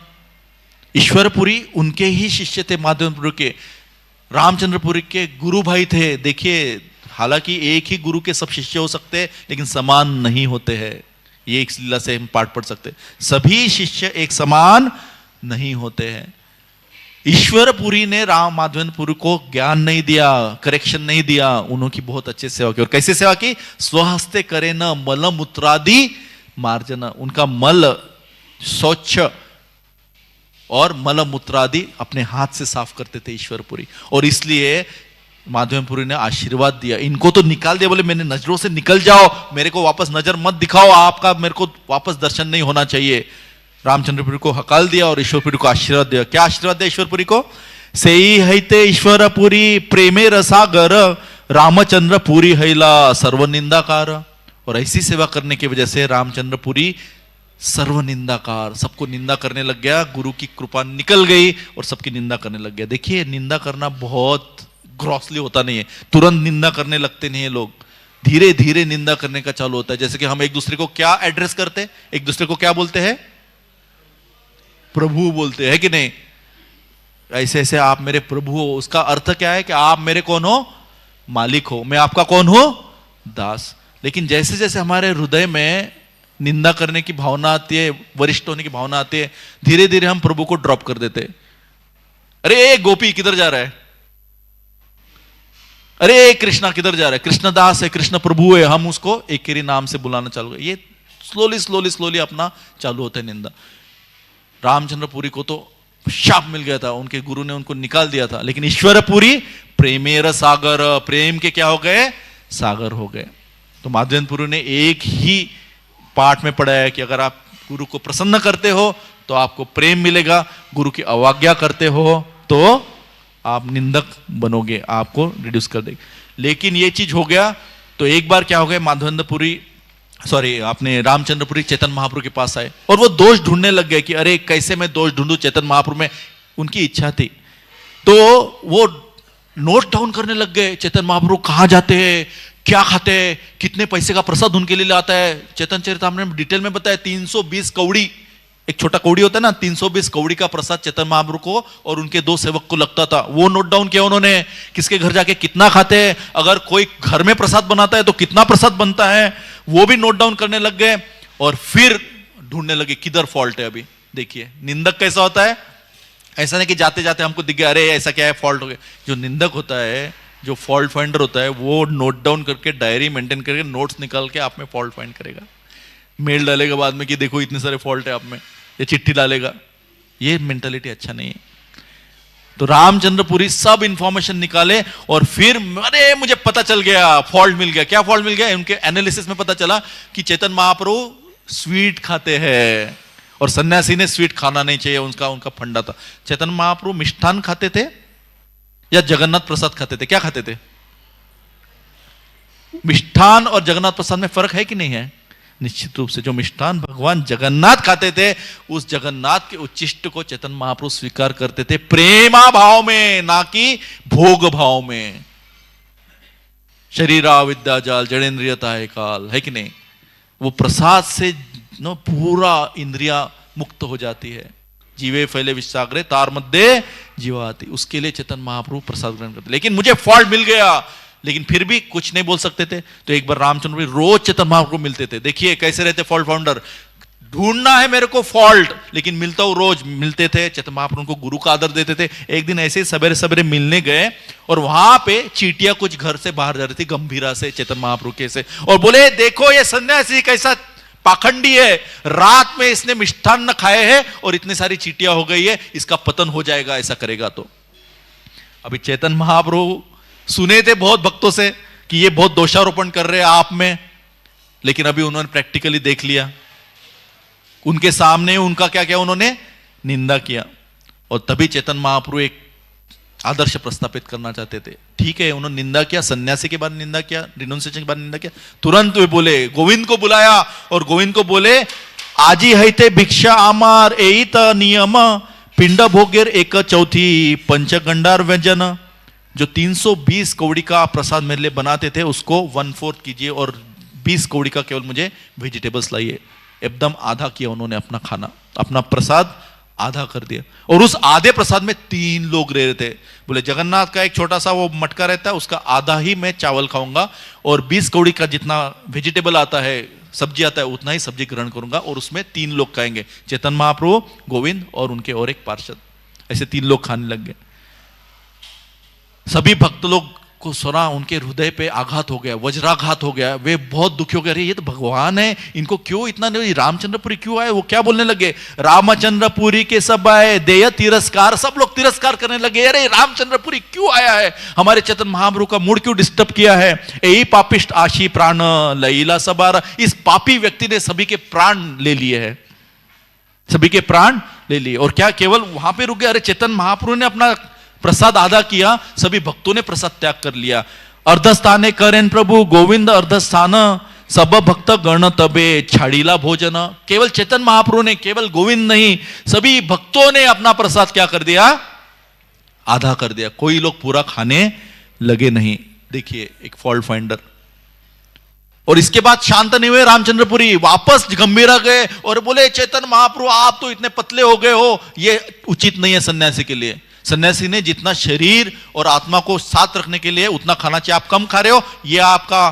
ईश्वरपुरी उनके ही शिष्य थे, माधवेंद्रपुरी के। रामचंद्रपुरी के गुरु भाई थे। देखिए, हालांकि एक ही गुरु के सब शिष्य हो सकते हैं, लेकिन समान नहीं होते हैं। ये एक लीला से हम पाठ पढ़ सकते हैं, सभी शिष्य एक समान नहीं होते हैं। ईश्वरपुरी ने राम माधवेंद्रपुरी को ज्ञान नहीं दिया, करेक्शन नहीं दिया, उन्होंने बहुत अच्छे सेवा की। और कैसे सेवा की? स्वहस्ते करे न मल मूत्रादि मार्जन। उनका मल स्वच्छ और मल मूत्रादि अपने हाथ से साफ करते थे ईश्वरपुरी। और इसलिए माधवेंद्रपुरी ने आशीर्वाद दिया, इनको तो निकाल दिया। बोले मैंने नजरों से निकल जाओ, मेरे को वापस नजर मत दिखाओ, आपका मेरे को वापस दर्शन नहीं होना चाहिए। रामचंद्रपुरी को हकाल दिया और ईश्वरपुरी को आशीर्वाद दिया। क्या आशीर्वाद दिया ईश्वरपुरी को? सेई हैते ईश्वरपुरी प्रेमे रसागर, रामचंद्रपुरी हैला सर्वनिंदाकार। और ऐसी सेवा करने की वजह से रामचंद्रपुरी सर्वनिंदाकार, सबको निंदा करने लग गया। गुरु की कृपा निकल गई और सबकी निंदा करने लग गया। देखिए, निंदा करना बहुत ग्रॉसली होता नहीं है, तुरंत निंदा करने लगते नहीं है लोग, धीरे धीरे निंदा करने का चालू होता है। जैसे कि हम एक दूसरे को क्या एड्रेस करते हैं? एक दूसरे को क्या बोलते हैं? प्रभु बोलते हैं कि नहीं? ऐसे ऐसे आप मेरे प्रभु हो, उसका अर्थ क्या है कि आप मेरे कौन हो? मालिक हो, मैं आपका कौन हो? दास। लेकिन जैसे जैसे हमारे हृदय में निंदा करने की भावना आती है, वरिष्ठ होने की भावना आती है, धीरे धीरे हम प्रभु को ड्रॉप कर देते हैं। अरे गोपी किधर जा रहा है? अरे कृष्णा किधर जा रहा है? कृष्ण दास है, कृष्ण प्रभु है, हम उसको एक ही नाम से बुलाना चालू कर। ये स्लोली स्लोली स्लोली अपना चालू होता है निंदा। रामचंद्रपुरी को तो शाप मिल गया था, उनके गुरु ने उनको निकाल दिया था। लेकिन ईश्वरपुरी प्रेमेर सागर, प्रेम के क्या हो गए? सागर हो गए। तो माधवेंद्रपुरी ने एक ही पाठ में पढ़ाया कि अगर आप गुरु को प्रसन्न करते हो तो आपको प्रेम मिलेगा, गुरु की अवज्ञा करते हो तो आप निंदक बनोगे, आपको रिड्यूस कर देगा। लेकिन ये चीज हो गया तो एक बार क्या हो गया, माधवेंद्रपुरी आपने रामचंद्रपुरी चैतन्य महाप्रभु के पास आए और वो दोष ढूंढने लग गए कि अरे कैसे मैं दोष ढूंढूं चैतन्य महाप्रभु में। उनकी इच्छा थी तो वो नोट डाउन करने लग गए, चैतन्य महाप्रभु कहाँ जाते हैं, क्या खाते हैं, कितने पैसे का प्रसाद उनके लिए लाता है। चैतन्य चरितामृत में डिटेल में बताया 320 कौड़ी, एक छोटा कौड़ी होता है ना, 320 कौड़ी का प्रसाद चैतन्य महाप्रभु को और उनके 2 सेवक को लगता था। वो नोट डाउन किया उन्होंने, किसके घर जाके कितना खाते हैं, अगर कोई घर में प्रसाद बनाता है तो कितना प्रसाद बनता है, वो भी नोट डाउन करने लग गए। और फिर ढूंढने लगे किधर फॉल्ट है। अभी देखिए निंदक कैसा होता है, ऐसा नहीं कि जाते जाते हमको दिख गया अरे ऐसा क्या है, फॉल्ट हो गया। जो निंदक होता है, जो फॉल्ट फाइंडर होता है, वो नोट डाउन करके डायरी मेंटेन करके नोट्स निकाल के आप में फॉल्ट फाइंड करेगा, मेल डालेगा बाद में कि देखो इतने सारे फॉल्ट है आप में, ये चिट्ठी डालेगा। ये मेंटालिटी अच्छा नहीं है। तो रामचंद्रपुरी सब इंफॉर्मेशन निकाले और फिर अरे मुझे पता चल गया, फॉल्ट मिल गया। क्या फॉल्ट मिल गया? उनके एनालिसिस में पता चला कि चैतन्य महाप्रभु स्वीट खाते हैं और सन्यासी ने स्वीट खाना नहीं चाहिए, उनका फंडा था। चैतन्य महाप्रभु मिष्ठान खाते थे या जगन्नाथ प्रसाद खाते थे? क्या खाते थे? मिष्ठान और जगन्नाथ प्रसाद में फर्क है कि नहीं है? निश्चित रूप से। जो मिष्ठान भगवान जगन्नाथ खाते थे, उस जगन्नाथ के उच्चिष्ट को चैतन्य महाप्रभु स्वीकार करते थे प्रेमा भाव में, ना कि भोग भाव में। शरीरा विद्या जाल जड़ेंद्रियता है काल, है कि नहीं? वो प्रसाद से पूरा इंद्रिया मुक्त हो जाती है। जीवे फैले विषाग्रे तार मध्य जीवाती, उसके लिए चैतन्य महाप्रभु प्रसाद ग्रहण करते। लेकिन मुझे फॉल्ट मिल गया, लेकिन फिर भी कुछ नहीं बोल सकते थे। तो एक बार रामचंद्र रोज चैतन्य महाप्रभु मिलते थे। देखिए कैसे रहते फॉल्ट फाउंडर, ढूंढना है मेरे को फॉल्ट, लेकिन मिलता हूं रोज। मिलते थे, चैतन्य महाप्रभु को गुरु का आदर देते थे। एक दिन ऐसे सवेरे सवेरे मिलने गए और वहां पे चीटियां कुछ घर से बाहर जा रही थी गंभीरा से चैतन्य महाप्रभु के से, और बोले देखो ये सन्यासी कैसा पाखंडी है, रात में इसने मिष्ठान न खाए हैं और इतनी सारी चीटियां हो गई है, इसका पतन हो जाएगा ऐसा करेगा तो। अभी चैतन्य महाप्रभु सुने थे बहुत भक्तों से कि ये बहुत दोषारोपण कर रहे हैं आप में, लेकिन अभी उन्होंने प्रैक्टिकली देख लिया। उनके सामने उनका क्या क्या उन्होंने निंदा किया, और तभी चैतन्य महाप्रभु एक आदर्श प्रस्थापित करना चाहते थे। ठीक है, उन्होंने निंदा किया, सन्यासी के बाद निंदा किया, रिनोंसिएशन के बाद निंदा किया। तुरंत वे बोले, गोविंद को बुलाया और गोविंद को बोले आजी हैते भिक्षा आमार एत नियम पिंड भोग्यर एक चौथी पंचगंडार व्यंजन। जो 320 कौड़ी का प्रसाद मेरे लिए बनाते थे उसको 1/4 कीजिए और 20 कौड़ी का केवल मुझे वेजिटेबल्स लाइए। एकदम आधा किया उन्होंने अपना खाना, अपना प्रसाद आधा कर दिया। और उस आधे प्रसाद में 3 लोग रह रहे थे। बोले जगन्नाथ का एक छोटा सा वो मटका रहता है, उसका आधा ही मैं चावल खाऊंगा और 20 कौड़ी का जितना वेजिटेबल आता है, सब्जी आता है, उतना ही सब्जी ग्रहण करूंगा और उसमें 3 लोग खाएंगे, चैतन्य महाप्रभु, गोविंद और उनके और एक पार्षद। ऐसे 3 लोग खाने लग गए। सभी भक्त लोग को सुना, उनके हृदय पे आघात हो गया, वज्राघात हो गया। वे बहुत दुखी हो गए, अरे ये तो भगवान है, इनको क्यों इतना नहीं, रामचंद्रपुरी क्यों आए? वो क्या बोलने लगे, रामचंद्रपुरी के सब आए देय तिरस्कार। सब लोग तिरस्कार करने लगे, अरे रामचंद्रपुरी क्यों आया है, हमारे चैतन्य महाप्रभु का मूड क्यों डिस्टर्ब किया है? यही पापिष्ट आशी प्राण लईला सबार, इस पापी व्यक्ति ने सभी के प्राण ले लिए हैं, सभी के प्राण ले लिए। और क्या केवल वहां पे रुक गए? अरे चैतन्य महाप्रभु ने अपना प्रसाद आधा किया, सभी भक्तों ने प्रसाद त्याग कर लिया। अर्धस्थाने करें प्रभु गोविंद अर्धस्थान, सब भक्त गण तबे छाड़ीला भोजन। केवल चैतन्य महाप्रभु ने, केवल गोविंद नहीं, सभी भक्तों ने अपना प्रसाद क्या कर दिया? आधा कर दिया। कोई लोग पूरा खाने लगे नहीं। देखिए एक फॉल्ट फाइंडर। और इसके बाद शांत नहीं हुए रामचंद्रपुरी, वापस गंभीरा गए और बोले चैतन्य महाप्रभु आप तो इतने पतले हो गए हो, ये उचित नहीं है सन्यासी के लिए। सन्यासी ने जितना शरीर और आत्मा को साथ रखने के लिए उतना खाना चाहिए, आप कम खा रहे हो, यह आपका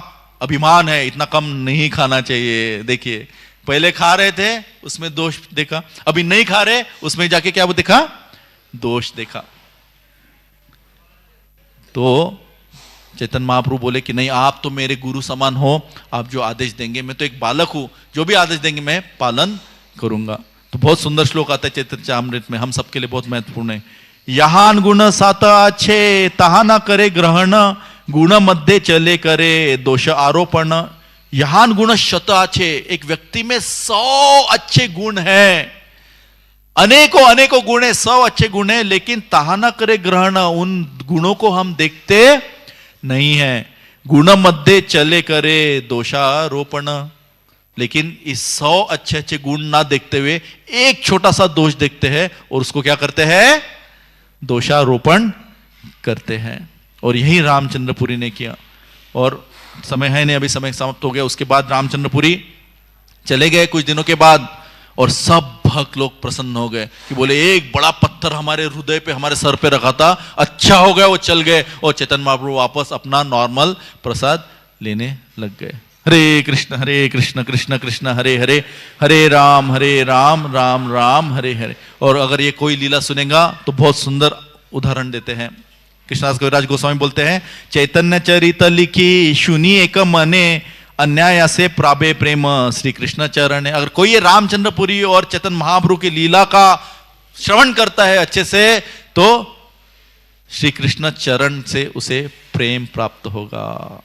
अभिमान है, इतना कम नहीं खाना चाहिए। देखिए पहले खा रहे थे उसमें दोष देखा, अभी नहीं खा रहे उसमें जाके क्या वो देखा? दोष देखा। तो चैतन्य महाप्रभु बोले कि नहीं, आप तो मेरे गुरु समान हो, आप जो आदेश देंगे, मैं तो एक बालक हूं, जो भी आदेश देंगे मैं पालन करूंगा। तो बहुत सुंदर श्लोक आता है चैतन्य चरितामृत में, हम सबके लिए बहुत महत्वपूर्ण है। यहान गुण सात अच्छे तहा न करे ग्रहण, गुण मध्य चले करे दोष आरोपण। यहान गुण शत अच्छे, एक व्यक्ति में 100 अच्छे गुण हैं, अनेकों अनेकों गुण है, 100 अच्छे गुण है, लेकिन तहा न करे ग्रहण, उन गुणों को हम देखते नहीं है। गुण मध्य चले करे दोषारोपण, लेकिन इस 100 अच्छे अच्छे गुण ना देखते हुए एक छोटा सा दोष देखते हैं और उसको क्या करते हैं? दोषारोपण करते हैं। और यही रामचंद्रपुरी ने किया। और समय है नहीं, अभी समय समाप्त हो गया। उसके बाद रामचंद्रपुरी चले गए कुछ दिनों के बाद, और सब भक्त लोग प्रसन्न हो गए कि बोले एक बड़ा पत्थर हमारे हृदय पे, हमारे सर पे रखा था, अच्छा हो गया वो चल गए, और चैतन्य महाप्रभु वापस अपना नॉर्मल प्रसाद लेने लग गए। हरे कृष्ण कृष्ण कृष्ण हरे हरे, हरे राम राम राम हरे हरे। और अगर ये कोई लीला सुनेगा तो बहुत सुंदर उदाहरण देते हैं। कृष्णदास कविराज गोस्वामी बोलते हैं, चैतन्य चरित लिखी सुनी एक मने, अन्याय से प्राबे प्रेम श्री कृष्ण चरण। अगर कोई ये रामचंद्रपुरी और चैतन्य महाप्रभु की लीला का श्रवण करता है अच्छे से तो श्री कृष्ण चरण से उसे प्रेम प्राप्त होगा।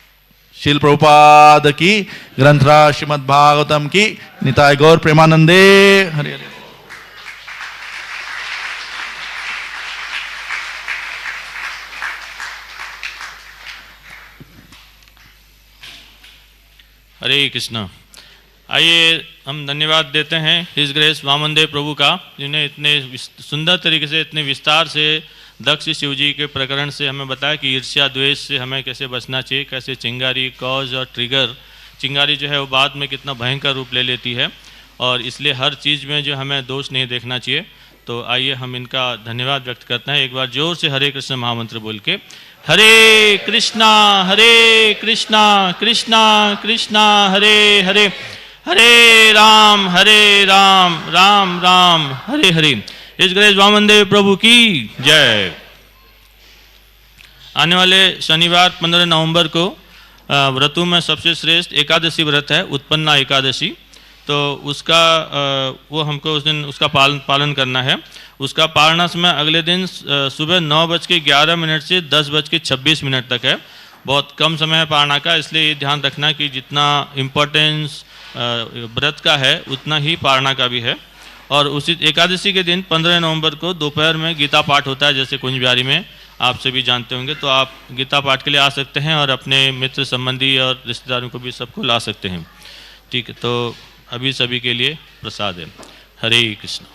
श्रील प्रभुपाद की, ग्रंथराज श्रीमद् भागवतम की, निताय गौर प्रेमानंदे। हरे हरे। हरे कृष्णा। आइए हम धन्यवाद देते हैं हिज ग्रेस वामनदेव प्रभु का, जिन्हें इतने सुंदर तरीके से, इतने विस्तार से दक्ष शिव जी के प्रकरण से हमें बताया कि ईर्ष्या द्वेष से हमें कैसे बचना चाहिए, कैसे चिंगारी कॉज और ट्रिगर, चिंगारी जो है वो बाद में कितना भयंकर रूप ले लेती है, और इसलिए हर चीज़ में जो हमें दोष नहीं देखना चाहिए। तो आइए हम इनका धन्यवाद व्यक्त करते हैं। एक बार जोर से हरे कृष्ण महामंत्र बोल के, हरे कृष्णा कृष्णा कृष्णा हरे हरे, हरे राम राम राम हरे हरे। इस ग्रेस वामनदेव प्रभु की जय। आने वाले शनिवार 15 नवंबर को व्रतों में सबसे श्रेष्ठ एकादशी व्रत है, उत्पन्ना एकादशी। तो उसका वो हमको उस दिन उसका पालन करना है। उसका पालना समय अगले दिन सुबह 9:11 से 10:26 तक है। बहुत कम समय है पालना का, इसलिए ये ध्यान रखना कि जितना इम्पोर्टेंस व्रत का है उतना ही पालना का भी है। और उसी एकादशी के दिन 15 नवंबर को दोपहर में गीता पाठ होता है, जैसे कुंज बिहारी में आप सभी जानते होंगे। तो आप गीता पाठ के लिए आ सकते हैं और अपने मित्र संबंधी और रिश्तेदारों को भी सबको ला सकते हैं। ठीक है, तो अभी सभी के लिए प्रसाद है। हरे कृष्ण।